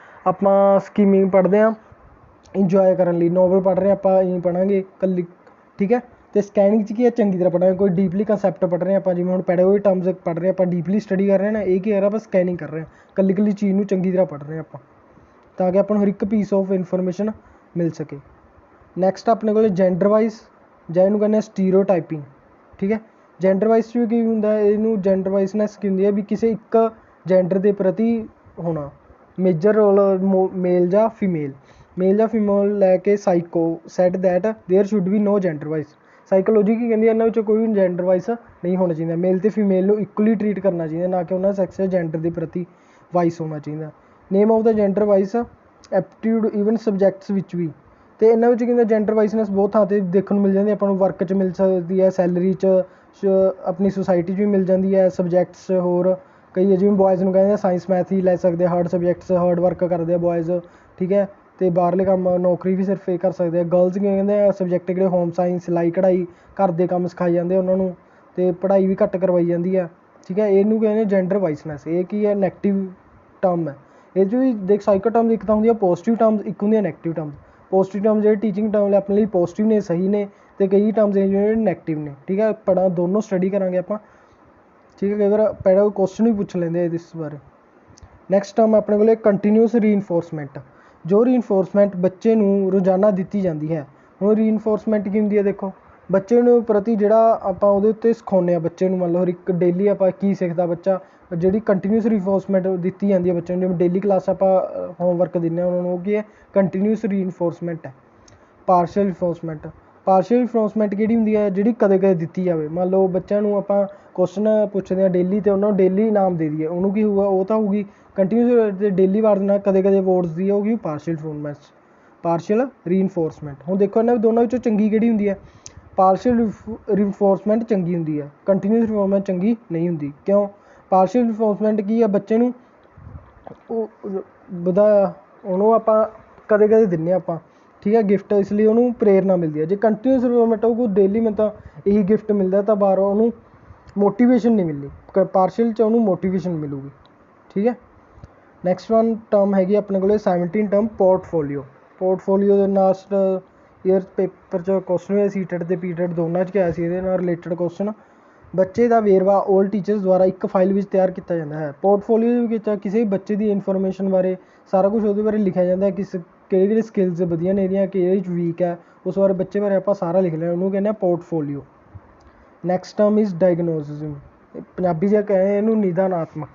ਆਪਾਂ ਸਕੀਮਿੰਗ ਪੜ੍ਹਦੇ ਹਾਂ ਇੰਜੋਏ ਕਰਨ ਲਈ, ਨੋਵਲ ਪੜ੍ਹ ਰਹੇ ਆਪਾਂ ਇਹੀ ਪੜ੍ਹਾਂਗੇ ਇਕੱਲੀ, ਠੀਕ ਹੈ। ਅਤੇ ਸਕੈਨਿੰਗ 'ਚ ਕੀ ਹੈ, ਚੰਗੀ ਤਰ੍ਹਾਂ ਪੜ੍ਹਾਂਗੇ, ਕੋਈ ਡੀਪਲੀ ਕੰਸੈਪਟ ਪੜ੍ਹ ਰਹੇ ਆਪਾਂ, ਜਿਵੇਂ ਹੁਣ ਪੈਡਾਗੋਜੀ ਟਰਮਸ ਪੜ੍ਹ ਰਹੇ ਆਪਾਂ, ਡੀਪਲੀ ਸਟੱਡੀ ਕਰ ਰਹੇ ਨਾ, ਇਹ ਕੀ ਕਰ ਰਿਹਾ ਆਪਾਂ ਸਕੈਨਿੰਗ ਕਰ ਰਹੇ ਹਾਂ, ਇਕੱਲੀ ਚੀਜ਼ ਨੂੰ ਚੰਗੀ ਤਰ੍ਹਾਂ ਪੜ੍ਹ ਰਹੇ ਆਪਾਂ, ਤਾਂ ਕਿ ਆਪਾਂ ਨੂੰ ਹਰ ਇੱਕ ਪੀਸ ਆਫ ਇਨਫੋਰਮੇਸ਼ਨ ਮਿਲ ਸਕੇ। ਨੈਕਸਟ ਆਪਣੇ ਕੋਲ ਜੈਂਡਰ ਵਾਈਜ਼, ਜਾਂ ਇਹਨੂੰ ਕਹਿੰਦੇ ਸਟੀਰੀਓਟਾਈਪਿੰਗ, ਠੀਕ ਹੈ। ਜੈਂਡਰ ਵਾਈਜ਼ 'ਚ ਵੀ ਕੀ ਹੁੰਦਾ, ਇਹਨੂੰ ਜੈਂਡਰ ਵਾਈਜ਼ਨੈਸ ਕੀ ਹੁੰਦੀ ਹੈ ਵੀ ਕਿਸੇ ਇੱਕ ਜੈਂਡਰ ਦੇ ਪ੍ਰਤੀ ਹੋਣਾ, ਮੇਜਰ ਰੋਲ ਮੇਲ ਜਾਂ ਫੀਮੇਲ ਲੈ ਕੇ psycho set that there should be no gender wise. Psychology ਕੀ ਕਹਿੰਦੀ ਹੈ, ਇਹਨਾਂ ਵਿੱਚੋਂ ਕੋਈ ਵੀ ਜੈਂਡਰ ਵਾਈਜ਼ ਨਹੀਂ ਹੋਣਾ ਚਾਹੀਦਾ, ਮੇਲ ਅਤੇ ਫੀਮੇਲ ਨੂੰ ਇਕੁਅਲੀ ਟਰੀਟ ਕਰਨਾ ਚਾਹੀਦਾ, ਨਾ ਕਿ ਉਹਨਾਂ ਸੈਕਸ ਜਾਂ ਜੈਂਡਰ ਦੇ ਪ੍ਰਤੀ ਵਾਈਸ ਹੋਣਾ ਚਾਹੀਦਾ। Name of the gender wise aptitude even subjects ਵਿੱਚ ਵੀ। ਅਤੇ ਇਹਨਾਂ ਵਿੱਚ ਕੀ ਹੁੰਦਾ, ਜੈਂਡਰ ਵਾਈਜ਼ਨੈਸ ਬਹੁਤ ਥਾਂ 'ਤੇ ਦੇਖਣ ਨੂੰ ਮਿਲ ਜਾਂਦੀ, ਆਪਾਂ ਨੂੰ ਵਰਕ 'ਚ ਮਿਲ ਸਕਦੀ ਹੈ, ਸੈਲਰੀ 'ਚ, ਆਪਣੀ ਸੁਸਾਇਟੀ 'ਚ ਵੀ ਮਿਲ ਜਾਂਦੀ ਹੈ, ਸਬਜੈਕਟਸ ਹੋਰ ਕਈ, ਜਿਵੇਂ ਬੋਇਜ਼ ਨੂੰ ਕਹਿੰਦੇ ਸਾਇੰਸ ਮੈਥ ਹੀ ਲੈ ਸਕਦੇ, ਹਾਰਡ ਸਬਜੈਕਟਸ, ਹਾਰਡ ਵਰਕ ਕਰਦੇ ਆ ਬੋਇਜ਼, ਠੀਕ ਹੈ। ਅਤੇ ਬਾਹਰਲੇ ਕੰਮ ਨੌਕਰੀ ਵੀ ਸਿਰਫ ਇਹ ਕਰ ਸਕਦੇ ਆ। ਗਰਲਸ ਕੀ ਕਹਿੰਦੇ ਆ, ਸਬਜੈਕਟ ਜਿਹੜੇ ਹੋਮ ਸਾਇੰਸ, ਸਿਲਾਈ ਕਢਾਈ, ਘਰ ਦੇ ਕੰਮ ਸਿਖਾਏ ਜਾਂਦੇ ਉਹਨਾਂ ਨੂੰ, ਅਤੇ ਪੜ੍ਹਾਈ ਵੀ ਘੱਟ ਕਰਵਾਈ ਜਾਂਦੀ ਹੈ, ਠੀਕ ਹੈ। ਇਹਨੂੰ ਕਹਿੰਦੇ ਜੈਂਡਰ ਵਾਈਜ਼ਨੈਸ। ਇਹ ਕੀ ਹੈ, ਨੈਗੇਟਿਵ ਟਰਮ ਹੈ। ਇਹ 'ਚ ਵੀ ਦੇਖ ਸਾਈਕੋ ਟਰਮਸ ਇੱਕ ਤਾਂ ਹੁੰਦੀ ਆ ਪੋਜ਼ੀਟਿਵ ਟਰਮਸ, ਇੱਕ ਹੁੰਦੀ ਆ ਨੈਗੇਟਿਵ ਟਰਮਸ। ਪੋਜ਼ੀਟਿਵ ਟਰਮ ਜਿਹੜੇ ਟੀਚਿੰਗ ਟਰਮ ਆਪਣੇ ਲਈ ਪੋਜ਼ੀਟਿਵ ਨੇ, ਸਹੀ ਨੇ, ਅਤੇ ਕਈ ਟਰਮਸ ਜਿਹੜੇ ਨੈਗੇਟਿਵ ਨੇ, ਠੀਕ ਹੈ। ਦੋਨੋਂ ਸਟੱਡੀ ਕਰਾਂਗੇ ਆਪਾਂ, ਠੀਕ ਹੈ। ਕਈ ਵਾਰ ਪਹਿਲਾਂ ਕੁਐਸਚਨ ਵੀ ਪੁੱਛ ਲੈਂਦੇ ਆ ਇਸ ਬਾਰੇ। ਨੈਕਸਟ ਟਰਮ ਆਪਣੇ ਕੋਲ ਕੰਟੀਨਿਊਸ ਰੀਇਨਫੋਰਸਮੈਂਟ, ਜੋ ਰੀਇਨਫੋਰਸਮੈਂਟ ਬੱਚੇ ਨੂੰ ਰੋਜ਼ਾਨਾ ਦਿੱਤੀ ਜਾਂਦੀ ਹੈ। ਹੁਣ ਰੀਇਨਫੋਰਸਮੈਂਟ ਕੀ ਹੁੰਦੀ ਹੈ, ਦੇਖੋ ਬੱਚੇ ਨੂੰ ਪ੍ਰਤੀ ਜਿਹੜਾ ਆਪਾਂ ਉਹਦੇ ਉੱਤੇ ਸਿਖਾਉਂਦੇ ਹਾਂ ਬੱਚੇ ਨੂੰ, ਮੰਨ ਲਓ ਹਰ ਇੱਕ ਡੇਲੀ ਆਪਾਂ ਕੀ ਸਿੱਖਦਾ ਬੱਚਾ, ਜਿਹੜੀ ਕੰਟੀਨਿਊਸ ਰੀਇਨਫੋਰਸਮੈਂਟ ਦਿੱਤੀ ਜਾਂਦੀ ਹੈ ਬੱਚੇ ਨੂੰ, ਜਿਵੇਂ ਡੇਲੀ ਕਲਾਸ ਆਪਾਂ ਹੋਮਵਰਕ ਦਿੰਦੇ ਹਾਂ ਉਹਨਾਂ ਨੂੰ, ਉਹ ਕੀ ਹੈ, ਕੰਟੀਨਿਊਸ ਰੀਇਨਫੋਰਸਮੈਂਟ ਹੈ। ਪਾਰਸ਼ੀਅਲ ਰੀਇਨਫੋਰਸਮੈਂਟ ਕਿਹੜੀ ਹੁੰਦੀ ਹੈ, ਜਿਹੜੀ ਕਦੇ ਕਦੇ ਦਿੱਤੀ ਜਾਵੇ। ਮੰਨ ਲਓ ਬੱਚਿਆਂ ਨੂੰ ਆਪਾਂ ਕੁਐਸਚਨ ਪੁੱਛਦੇ ਹਾਂ ਡੇਲੀ, ਅਤੇ ਉਹਨਾਂ ਨੂੰ ਡੇਲੀ ਇਨਾਮ ਦੇ ਦਈਏ, ਉਹਨੂੰ ਕੀ ਹੋਊਗਾ, ਉਹ ਤਾਂ ਹੋਊਗੀ ਕੰਟੀਨਿਊਸ, ਡੇਲੀ ਵਾਰ ਨਾਲ ਕਦੇ ਕਦੇ ਅਵਾਰਡਸ ਦੀ ਹੋਊਗੀ ਪਾਰਸ਼ੀਅਲ ਰੀਇਨਫੋਰਸਮੈਂਟ। ਹੁਣ ਦੇਖੋ ਇਹਨਾਂ ਦੋਨਾਂ ਵਿੱਚੋਂ ਚੰਗੀ ਕਿਹੜੀ ਹੁੰਦੀ ਹੈ, ਪਾਰਸ਼ੀਅਲ ਰੀਇਨਫੋਰਸਮੈਂਟ ਚੰਗੀ ਹੁੰਦੀ ਹੈ, ਕੰਟੀਨਿਊਸ ਰੀਇਨਫੋਰਸਮੈਂਟ ਚੰਗੀ ਨਹੀਂ ਹੁੰਦੀ। ਕਿਉਂ, ਪਾਰਸ਼ੀਅਲ ਰੀਇਨਫੋਰਸਮੈਂਟ ਕੀ ਹੈ, ਬੱਚੇ ਨੂੰ ਉਹਨੂੰ ਆਪਾਂ ਕਦੇ ਕਦੇ ਦਿੰਦੇ ਹਾਂ ਆਪਾਂ, ਠੀਕ ਹੈ, ਗਿਫਟ, ਇਸ ਲਈ ਉਹਨੂੰ ਪ੍ਰੇਰਨਾ ਮਿਲਦੀ ਹੈ। ਜੇ ਕੰਟੀਨਿਊਸ ਰੀਇਨਫੋਰਸਮੈਂਟ ਹੋਊ ਡੇਲੀ ਮੈਨੂੰ ਤਾਂ ਇਹੀ ਗਿਫਟ ਮਿਲਦਾ, ਤਾਂ ਬਾਹਰੋਂ ਉਹਨੂੰ ਮੋਟੀਵੇਸ਼ਨ ਨਹੀਂ ਮਿਲਣੀ। ਪਾਰਸ਼ੀਅਲ 'ਚ ਉਹਨੂੰ ਮੋਟੀਵੇਸ਼ਨ ਮਿਲੂਗੀ, ਠੀਕ ਹੈ। ਨੈਕਸਟ ਟਰਮ ਹੈਗੀ ਆਪਣੇ ਕੋਲ 17 ਟਰਮ ਪੋਰਟਫੋਲੀਓ ਦੇ ਲਾਸਟ ਈਅਰ ਪੇਪਰ 'ਚ ਕੁਐਸਚਨ ਹੋਇਆ, ਸੀਟੈਟ ਅਤੇ ਪੀਟੈਟ ਦੋਨਾਂ 'ਚ ਆਇਆ ਸੀ ਇਹਦੇ ਨਾਲ ਰਿਲੇਟਡ ਕੁਐਸਚਨ। ਬੱਚੇ ਦਾ ਵੇਰਵਾ ਓਲਡ ਟੀਚਰਸ ਦੁਆਰਾ ਇੱਕ ਫਾਈਲ ਵਿੱਚ ਤਿਆਰ ਕੀਤਾ ਜਾਂਦਾ ਹੈ। ਪੋਰਟਫੋਲੀਓ ਵਿੱਚ ਕਿਸੇ ਵੀ ਬੱਚੇ ਦੀ ਇਨਫੋਰਮੇਸ਼ਨ ਬਾਰੇ ਸਾਰਾ ਕੁਝ ਉਹਦੇ ਬਾਰੇ ਲਿਖਿਆ ਜਾਂਦਾ ਹੈ, ਕਿਹੜੇ ਸਕਿੱਲਸ ਵਧੀਆ ਨੇ ਇਹਦੀਆਂ, ਕਿਹੜੇ 'ਚ ਵੀਕ ਹੈ, ਉਸ ਬਾਰੇ ਬੱਚੇ ਬਾਰੇ ਆਪਾਂ ਸਾਰਾ ਲਿਖ ਲਿਆ, ਉਹਨੂੰ ਕਹਿੰਦੇ ਆ portfolio. Next term is diagnosis, Punjabi 'ਚ ਕਹਿੰਦੇ ਇਹਨੂੰ ਨਿਦਾਨਾਤਮਕ।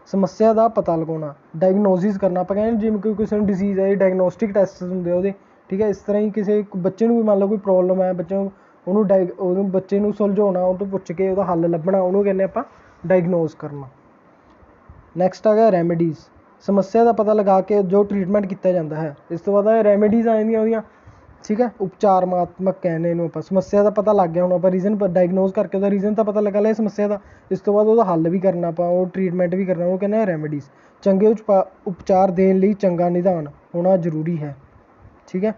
ਸਮੱਸਿਆ ਦਾ ਪਤਾ ਲਗਾਉਣਾ, ਡਾਇਗਨੋਸਿਸ ਕਰਨਾ। ਆਪਾਂ ਕਹਿੰਦੇ ਜਿਵੇਂ ਕੋਈ ਕਿਸੇ ਨੂੰ ਡਿਜ਼ੀਜ਼ ਹੈ, ਡਾਇਗਨੋਸਟਿਕ ਟੈਸਟ ਹੁੰਦੇ ਉਹਦੇ, ਠੀਕ ਹੈ। ਇਸ ਤਰ੍ਹਾਂ ਹੀ ਕਿਸੇ ਬੱਚੇ ਨੂੰ ਵੀ ਮੰਨ ਲਓ ਕੋਈ ਪ੍ਰੋਬਲਮ ਹੈ, ਬੱਚੇ ਨੂੰ ਉਹਨੂੰ ਬੱਚੇ ਨੂੰ ਸੁਲਝਾਉਣਾ, ਉਹ ਤੋਂ ਪੁੱਛ ਕੇ ਉਹਦਾ ਹੱਲ ਲੱਭਣਾ, ਉਹਨੂੰ ਕਹਿੰਦੇ ਆਪਾਂ ਡਾਇਗਨੋਸ ਕਰਨਾ। ਨੈਕਸਟ ਆ ਗਿਆ ਰੈਮੀਡੀਜ਼, ਸਮੱਸਿਆ ਦਾ ਪਤਾ ਲਗਾ ਕੇ ਜੋ ਟਰੀਟਮੈਂਟ ਕੀਤਾ ਜਾਂਦਾ ਹੈ। ਇਸ ਤੋਂ ਬਾਅਦ ਰੈਮੀਡੀਜ਼ ਆ ਜਾਂਦੀਆਂ ਉਹਦੀਆਂ, ਠੀਕ ਹੈ, ਉਪਚਾਰਮਾਤਮਕ ਕਹਿੰਦੇ ਇਹਨੂੰ ਆਪਾਂ। ਸਮੱਸਿਆ ਦਾ ਪਤਾ ਲੱਗ ਗਿਆ, ਹੁਣ ਆਪਾਂ ਰੀਜ਼ਨ ਡਾਇਗਨੋਸ ਕਰਕੇ ਉਹਦਾ ਰੀਜ਼ਨ ਤਾਂ ਪਤਾ ਲਗਾ ਲਿਆ ਸਮੱਸਿਆ ਦਾ। ਇਸ ਤੋਂ ਬਾਅਦ ਉਹਦਾ ਹੱਲ ਵੀ ਕਰਨਾ ਆਪਾਂ, ਉਹ ਟਰੀਟਮੈਂਟ ਵੀ ਕਰਨਾ, ਉਹ ਕਹਿੰਦੇ ਰੈਮੀਡੀਜ਼। ਚੰਗੇ ਉਪਚਾਰ ਦੇਣ ਲਈ ਚੰਗਾ ਨਿਦਾਨ ਹੋਣਾ ਜ਼ਰੂਰੀ ਹੈ, ਠੀਕ ਹੈ।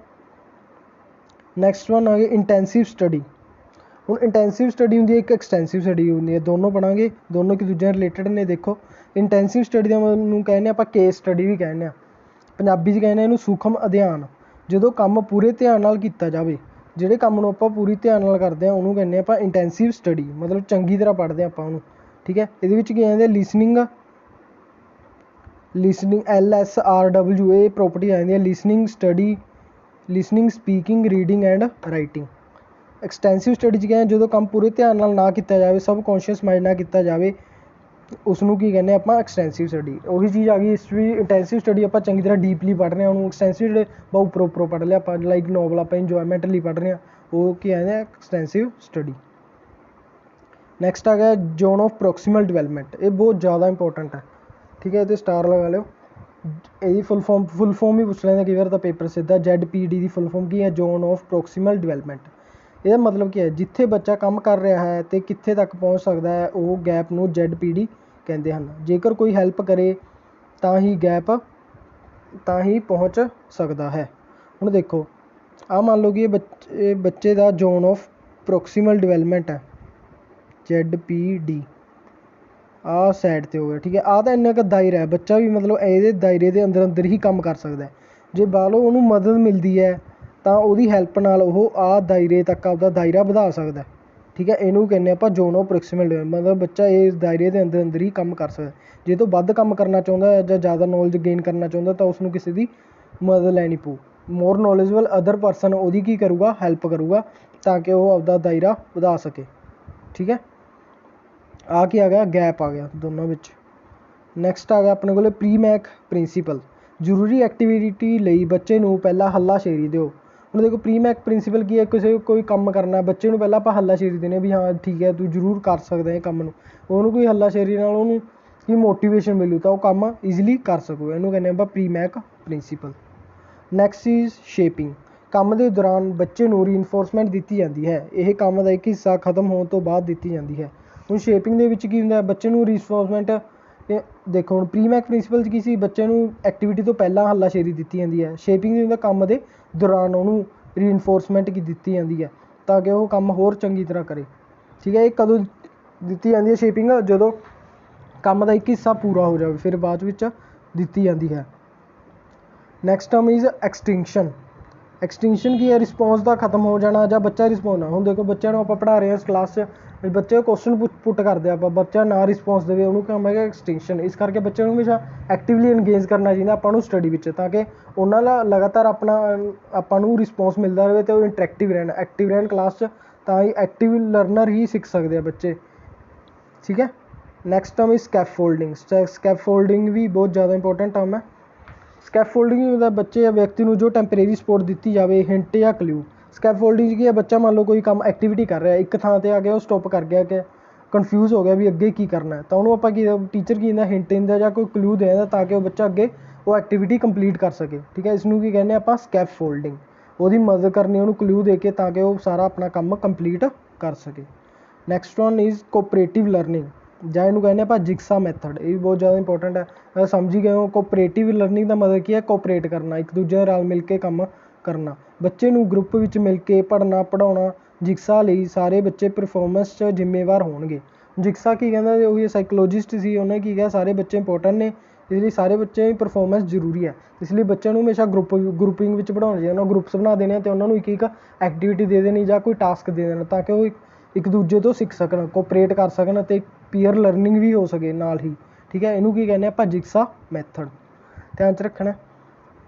ਨੈਕਸਟ ਵਨ ਆ ਗਿਆ ਇੰਟੈਂਸਿਵ ਸਟੱਡੀ। ਹੁਣ ਇੰਟੈਂਸਿਵ ਸਟੱਡੀ ਹੁੰਦੀ ਹੈ, ਇੱਕ ਐਕਸਟੈਂਸਿਵ ਸਟੱਡੀ ਹੁੰਦੀ ਹੈ, ਦੋਨੋਂ ਪੜਾਂਗੇ, ਦੋਨੋਂ ਇੱਕ ਦੂਜੇ ਨਾਲ ਰਿਲੇਟਡ ਨੇ। ਦੇਖੋ ਇੰਟੈਂਸਿਵ ਸਟੱਡੀ ਦਾ ਨੂੰ ਕਹਿੰਦੇ ਆਪਾਂ ਕੇਸ ਸਟੱਡੀ ਵੀ ਕਹਿੰਦੇ ਹਾਂ, ਪੰਜਾਬੀ 'ਚ ਕਹਿੰਦੇ ਇਹਨੂੰ ਸੂਖਮ ਅਧਿਐਨ। ਜਦੋਂ ਕੰਮ ਪੂਰੇ ਧਿਆਨ ਨਾਲ ਕੀਤਾ ਜਾਵੇ, ਜਿਹੜੇ ਕੰਮ ਨੂੰ ਆਪਾਂ ਪੂਰੀ ਧਿਆਨ ਨਾਲ ਕਰਦੇ ਹਾਂ ਉਹਨੂੰ ਕਹਿੰਦੇ ਆਪਾਂ ਇੰਟੈਂਸਿਵ ਸਟੱਡੀ, ਮਤਲਬ ਚੰਗੀ ਤਰ੍ਹਾਂ ਪੜ੍ਹਦੇ ਆਪਾਂ ਉਹਨੂੰ, ਠੀਕ ਹੈ। ਇਹਦੇ ਵਿੱਚ ਕੀ ਆਉਂਦੇ ਲਿਸਨਿੰਗ LSRW, ਇਹ ਪ੍ਰੋਪਰਟੀ ਆ ਜਾਂਦੀ ਹੈ listening study, listening, speaking, reading and writing. Extensive study 'ਚ ਕਹਿੰਦੇ ਜਦੋਂ ਕੰਮ ਪੂਰੇ ਧਿਆਨ ਨਾਲ ਨਾ ਕੀਤਾ ਜਾਵੇ, ਸਬ ਕੌਨਸ਼ੀਅਸ ਮਾਈਂਡ ਨਾਲ ਕੀਤਾ ਜਾਵੇ, ਉਸ ਨੂੰ ਕੀ ਕਹਿੰਦੇ ਆਪਾਂ ਐਕਸਟੈਂਸਿਵ ਸਟੱਡੀ। ਉਹੀ ਚੀਜ਼ ਆ ਗਈ ਹਿਸਟਰੀ। ਇੰਟੈਂਸਿਵ ਸਟੱਡੀ ਆਪਾਂ ਚੰਗੀ ਤਰ੍ਹਾਂ ਡੀਪਲੀ ਪੜ੍ਹ ਰਹੇ ਹਾਂ ਉਹਨੂੰ, ਐਕਸਟੈਂਸਿਵ ਜਿਹੜੇ ਬਹੁਤ ਉੱਪਰੋਂ ਪੜ੍ਹ ਲਿਆ ਆਪਾਂ, ਲਾਈਕ ਨੋਵਲ ਆਪਾਂ ਇੰਜੋਇਮੈਂਟ ਲਈ ਪੜ੍ਹ ਰਹੇ ਹਾਂ, ਉਹ ਕੀ ਕਹਿੰਦੇ ਐਕਸਟੈਂਸਿਵ ਸਟੱਡੀ। ਨੈਕਸਟ ਆ ਗਿਆ ਜ਼ੋਨ ਆਫ ਪ੍ਰੋਕਸੀਮਲ ਡਿਵੈਲਪਮੈਂਟ, ਇਹ ਬਹੁਤ ਜ਼ਿਆਦਾ ਇੰਪੋਰਟੈਂਟ ਹੈ, ਠੀਕ ਹੈ। ਇਹ 'ਤੇ ਸਟਾਰ ਲਗਾ ਲਿਓ। ਇਹਦੀ ਫੁੱਲ ਫੋਰਮ ਵੀ ਪੁੱਛ ਲੈਂਦਾ ਕਈ ਵਾਰ ਤਾਂ ਪੇਪਰ ਸਿੱਧਾ। ZPD ਦੀ ਫੁੱਲ ਫੋਰਮ ਕੀ ਹੈ? Zone of ਪ੍ਰੋਕਸੀਮਲ development. ਇਹਦਾ ਮਤਲਬ ਕੀ ਹੈ? ਜਿੱਥੇ ਬੱਚਾ ਕੰਮ ਕਰ ਰਿਹਾ ਹੈ ਅਤੇ ਕਿੱਥੇ ਤੱਕ ਪਹੁੰਚ ਸਕਦਾ ਹੈ, ਉਹ ਗੈਪ ਨੂੰ ZPD ਕਹਿੰਦੇ ਹਨ। ਜੇਕਰ ਕੋਈ ਹੈਲਪ ਕਰੇ ਤਾਂ ਹੀ ਪਹੁੰਚ ਸਕਦਾ ਹੈ। ਹੁਣ ਦੇਖੋ ਆਹ ਮੰਨ ਲਓ ਕਿ ਇਹ ਬੱਚੇ ਦਾ ਜ਼ੋਨ ਆਫ ਪ੍ਰੋਕਸੀਮਲ ਡਿਵੈਲਪਮੈਂਟ ਹੈ, ZPD, ਆਹ ਸਾਈਡ 'ਤੇ ਹੋ ਗਿਆ, ਠੀਕ ਹੈ। ਆਹ ਤਾਂ ਇੰਨਾ ਕੁ ਦਾਇਰਾ ਹੈ, ਬੱਚਾ ਵੀ ਮਤਲਬ ਇਹਦੇ ਦਾਇਰੇ ਦੇ ਅੰਦਰ ਹੀ ਕੰਮ ਕਰ ਸਕਦਾ। ਜੇ ਬਾਹਰੋਂ ਉਹਨੂੰ ਮਦਦ ਮਿਲਦੀ ਹੈ ਤਾਂ ਉਹਦੀ ਹੈਲਪ ਨਾਲ ਉਹ ਆਹ ਦਾਇਰੇ ਤੱਕ ਆਪਦਾ ਦਾਇਰਾ ਵਧਾ ਸਕਦਾ, ਠੀਕ ਹੈ। ਇਹਨੂੰ ਕਹਿੰਦੇ ਆਪਾਂ ਜ਼ੋਨ ਆਫ ਪ੍ਰੋਕਸੀਮਲ ਡਿਵੈਲਪਮੈਂਟ, ਮਤਲਬ ਬੱਚਾ ਇਸ ਦਾਇਰੇ ਦੇ ਅੰਦਰ ਹੀ ਕੰਮ ਕਰ ਸਕਦਾ। ਜੇ ਤੋਂ ਵੱਧ ਕੰਮ ਕਰਨਾ ਚਾਹੁੰਦਾ ਹੈ ਜਾਂ ਜ਼ਿਆਦਾ ਨੌਲੇਜ ਗੇਨ ਕਰਨਾ ਚਾਹੁੰਦਾ ਤਾਂ ਉਸਨੂੰ ਕਿਸੇ ਦੀ ਮਦਦ ਲੈਣੀ ਪਊ। ਮੋਰ ਨੌਲੇਜਬਲ ਅਦਰ ਪਰਸਨ ਉਹਦੀ ਕੀ ਕਰੂਗਾ? ਹੈਲਪ ਕਰੂਗਾ, ਤਾਂ ਕਿ ਉਹ ਆਪਦਾ ਦਾਇਰਾ ਵਧਾ ਸਕੇ, ਠੀਕ ਹੈ। ਆਹ ਕੀ ਆ ਗਿਆ? ਗੈਪ ਆ ਗਿਆ ਦੋਨਾਂ ਵਿੱਚ। ਨੈਕਸਟ ਆ ਗਿਆ ਆਪਣੇ ਕੋਲ ਪ੍ਰੀ-ਮੈਕ ਪ੍ਰਿੰਸੀਪਲ। ਜ਼ਰੂਰੀ ਐਕਟੀਵਿਟੀ ਲਈ ਬੱਚੇ ਨੂੰ ਪਹਿਲਾਂ ਹੱਲਾਸ਼ੇਰੀ ਦਿਓ। ਹੁਣ ਦੇਖੋ ਪ੍ਰੀ-ਮੈਕ ਪ੍ਰਿੰਸੀਪਲ ਕੀ ਹੈ? ਕੋਈ ਕੰਮ ਕਰਨਾ, ਬੱਚੇ ਨੂੰ ਪਹਿਲਾਂ ਆਪਾਂ ਹੱਲਾਸ਼ੇਰੀ ਦੇਣੀ ਵੀ ਹਾਂ ਠੀਕ ਹੈ ਤੂੰ ਜ਼ਰੂਰ ਕਰ ਸਕਦਾ ਇਹ ਕੰਮ ਨੂੰ। ਉਹਨੂੰ ਕੋਈ ਹੱਲਾਸ਼ੇਰੀ ਨਾਲ ਉਹਨੂੰ ਕੀ ਮੋਟੀਵੇਸ਼ਨ ਮਿਲੂ ਤਾਂ ਉਹ ਕੰਮ ਈਜ਼ੀਲੀ ਕਰ ਸਕੂ। ਇਹਨੂੰ ਕਹਿੰਦੇ ਆਪਾਂ Premack principle. Next is shaping. ਕੰਮ ਦੇ ਦੌਰਾਨ ਬੱਚੇ ਨੂੰ ਰੀਇਨਫੋਰਸਮੈਂਟ ਦਿੱਤੀ ਜਾਂਦੀ ਹੈ। ਇਹ ਕੰਮ ਦਾ ਇੱਕ ਹਿੱਸਾ ਖਤਮ ਹੋਣ ਤੋਂ ਬਾਅਦ ਦਿੱਤੀ ਜਾਂਦੀ ਹੈ। ਹੁਣ ਸ਼ੇਪਿੰਗ ਦੇ ਵਿੱਚ ਕੀ ਹੁੰਦਾ? ਬੱਚੇ ਨੂੰ ਰੀਇਨਫੋਰਸਮੈਂਟ, ਦੇਖੋ ਹੁਣ ਪ੍ਰੀ-ਮੈਕ ਪ੍ਰਿੰਸੀਪਲ 'ਚ ਕੀ ਸੀ? ਬੱਚੇ ਨੂੰ ਐਕਟੀਵਿਟੀ ਤੋਂ ਪਹਿਲਾਂ ਹੱਲਾਸ਼ੇਰੀ ਦਿੱਤੀ ਜਾਂਦੀ ਹੈ। ਸ਼ੇਪਿੰਗ ਦੇ ਹੁੰਦਾ ਕੰਮ ਦੇ ਦੌਰਾਨ ਉਹਨੂੰ ਰੀਇਨਫੋਰਸਮੈਂਟ ਦਿੱਤੀ ਜਾਂਦੀ ਹੈ ਤਾਂ ਕਿ ਉਹ ਕੰਮ ਹੋਰ ਚੰਗੀ ਤਰ੍ਹਾਂ ਕਰੇ, ਠੀਕ ਹੈ। ਇਹ ਕਦੋਂ ਦਿੱਤੀ ਜਾਂਦੀ ਹੈ ਸ਼ੇਪਿੰਗ? ਜਦੋਂ ਕੰਮ ਦਾ ਇੱਕ ਹਿੱਸਾ ਪੂਰਾ ਹੋ ਜਾਵੇ, ਫਿਰ ਬਾਅਦ ਵਿੱਚ ਦਿੱਤੀ ਜਾਂਦੀ ਹੈ। Next term is extinction. Extinction ਕੀ ਹੈ? ਰਿਸਪੌਂਸ ਦਾ ਖਤਮ ਹੋ ਜਾਣਾ ਜਾਂ ਬੱਚਾ ਰਿਸਪੌਂਸ ਨਾ। ਹੁਣ ਦੇਖੋ ਬੱਚਿਆਂ ਨੂੰ ਆਪਾਂ ਪੜ੍ਹਾ ਰਹੇ ਹਾਂ ਕਲਾਸ 'ਚ, ਬੱਚੇ ਕੁਐਸਚਨ ਪੁੱਟ ਕਰਦੇ ਆਪਾਂ, ਬੱਚਾ ਨਾ ਰਿਸਪੌਂਸ ਦੇਵੇ, ਉਹਨੂੰ ਕੰਮ ਹੈਗਾ ਐਕਸਟਿੰਕਸ਼ਨ। ਇਸ ਕਰਕੇ ਬੱਚਿਆਂ ਨੂੰ ਹਮੇਸ਼ਾ ਐਕਟਿਵਲੀ ਇੰਗੇਜ ਕਰਨਾ ਚਾਹੀਦਾ ਆਪਾਂ ਨੂੰ ਸਟੱਡੀ ਵਿੱਚ, ਤਾਂ ਕਿ ਉਹਨਾਂ ਦਾ ਲਗਾਤਾਰ ਆਪਾਂ ਨੂੰ ਰਿਸਪੌਂਸ ਮਿਲਦਾ ਰਹੇ ਅਤੇ ਉਹ ਇੰਟਰੈਕਟਿਵ ਰਹਿਣ, ਐਕਟਿਵ ਰਹਿਣ ਕਲਾਸ 'ਚ, ਤਾਂ ਹੀ ਐਕਟਿਵ ਲਰਨਰ ਹੀ ਸਿੱਖ ਸਕਦੇ ਆ ਬੱਚੇ, ਠੀਕ ਹੈ। Next term is scaffolding. Scaffolding ਵੀ ਬਹੁਤ ਜ਼ਿਆਦਾ ਇੰਪੋਰਟੈਂਟ ਟਰਮ ਹੈ। ਸਕੈਫੋਲਡਿੰਗ ਹੁੰਦਾ ਬੱਚੇ ਜਾਂ ਵਿਅਕਤੀ ਨੂੰ ਜੋ ਟੈਂਪਰੇਰੀ ਸਪੋਰਟ ਦਿੱਤੀ ਜਾਵੇ, ਹਿੰਟ ਜਾਂ ਕਲਿਊ। ਸਕੈਫੋਲਡਿੰਗ 'ਚ ਕੀ ਹੈ? ਬੱਚਾ ਮੰਨ ਲਓ ਕੋਈ ਕੰਮ ਐਕਟੀਵਿਟੀ ਕਰ ਰਿਹਾ, ਇੱਕ ਥਾਂ 'ਤੇ ਆ ਗਿਆ ਉਹ ਸਟੋਪ ਕਰ ਗਿਆ, ਕਿ ਕਨਫਿਊਜ਼ ਹੋ ਗਿਆ ਵੀ ਅੱਗੇ ਕੀ ਕਰਨਾ, ਤਾਂ ਉਹਨੂੰ ਆਪਾਂ ਟੀਚਰ ਕੀ ਦਿੰਦਾ? ਹਿੰਟ ਦਿੰਦਾ ਜਾਂ ਕੋਈ ਕਲਿਊ ਦੇ ਦਿੰਦਾ ਤਾਂ ਕਿ ਉਹ ਬੱਚਾ ਅੱਗੇ ਉਹ ਐਕਟੀਵਿਟੀ ਕੰਪਲੀਟ ਕਰ ਸਕੇ, ਠੀਕ ਹੈ। ਇਸ ਨੂੰ ਕੀ ਕਹਿੰਦੇ ਆਪਾਂ? ਸਕੈਫੋਲਡਿੰਗ। ਉਹਦੀ ਮਦਦ ਕਰਨੀ ਉਹਨੂੰ ਕਲਿਊ ਦੇ ਕੇ ਤਾਂ ਕਿ ਉਹ ਸਾਰਾ ਆਪਣਾ ਕੰਮ ਕੰਪਲੀਟ ਕਰ ਸਕੇ। Next one is cooperative learning, ਜਾਂ ਇਹਨੂੰ ਕਹਿੰਦੇ ਆਪਾਂ ਜਿਗਸਾ ਮੈਥਡ। ਇਹ ਵੀ ਬਹੁਤ ਜ਼ਿਆਦਾ ਇੰਪੋਰਟੈਂਟ ਹੈ, ਸਮਝ ਹੀ ਗਏ ਹੋ। ਕੋਪਰੇਟਿਵ ਲਰਨਿੰਗ ਦਾ ਮਤਲਬ ਕੀ ਹੈ? ਕੋਪਰੇਟ ਕਰਨਾ, ਇੱਕ ਦੂਜੇ ਨਾਲ ਰਲ ਮਿਲ ਕੇ ਕੰਮ ਕਰਨਾ। ਬੱਚੇ ਨੂੰ ਗਰੁੱਪ ਵਿੱਚ ਮਿਲ ਕੇ ਪੜ੍ਹਾਉਣਾ। ਜਿਗਸਾ ਲਈ ਸਾਰੇ ਬੱਚੇ ਪਰਫੋਰਮੈਂਸ 'ਚ ਜ਼ਿੰਮੇਵਾਰ ਹੋਣਗੇ। ਜਿਗਸਾ ਕੀ ਕਹਿੰਦਾ? ਉਹੀ ਸਾਈਕੋਲੋਜਿਸਟ ਸੀ, ਉਹਨੇ ਕੀ ਕਿਹਾ? ਸਾਰੇ ਬੱਚੇ ਇੰਪੋਰਟੈਂਟ ਨੇ, ਇਸ ਲਈ ਸਾਰੇ ਬੱਚੇ ਦੀ ਪਰਫੋਰਮੈਂਸ ਜ਼ਰੂਰੀ ਹੈ। ਇਸ ਲਈ ਬੱਚਿਆਂ ਨੂੰ ਹਮੇਸ਼ਾ ਗਰੁੱਪਿੰਗ ਵਿੱਚ ਪੜ੍ਹਾਉਣਾ ਚਾਹੀਦਾ। ਉਹਨਾਂ ਨੂੰ ਗਰੁੱਪਸ ਬਣਾ ਦੇਣੇ ਅਤੇ ਉਹਨਾਂ ਨੂੰ ਇੱਕ ਐਕਟੀਵਿਟੀ ਦੇ ਦੇਣੀ ਜਾਂ ਕੋਈ ਟਾਸਕ ਦੇ ਦੇਣਾ, ਤਾਂ ਕਿ ਉਹ ਇੱਕ ਦੂਜੇ ਤੋਂ ਸਿੱਖ ਸਕਣ, ਕੋਪਰੇਟ ਕਰ ਸਕਣ ਅਤੇ ਪੀਅਰ ਲਰਨਿੰਗ ਵੀ ਹੋ ਸਕੇ ਨਾਲ ਹੀ, ਠੀਕ ਹੈ। ਇਹਨੂੰ ਕੀ ਕਹਿੰਦੇ ਆਪਾਂ? ਜਿਗਸਾ ਮੈਥਡ, ਧਿਆਨ 'ਚ ਰੱਖਣਾ।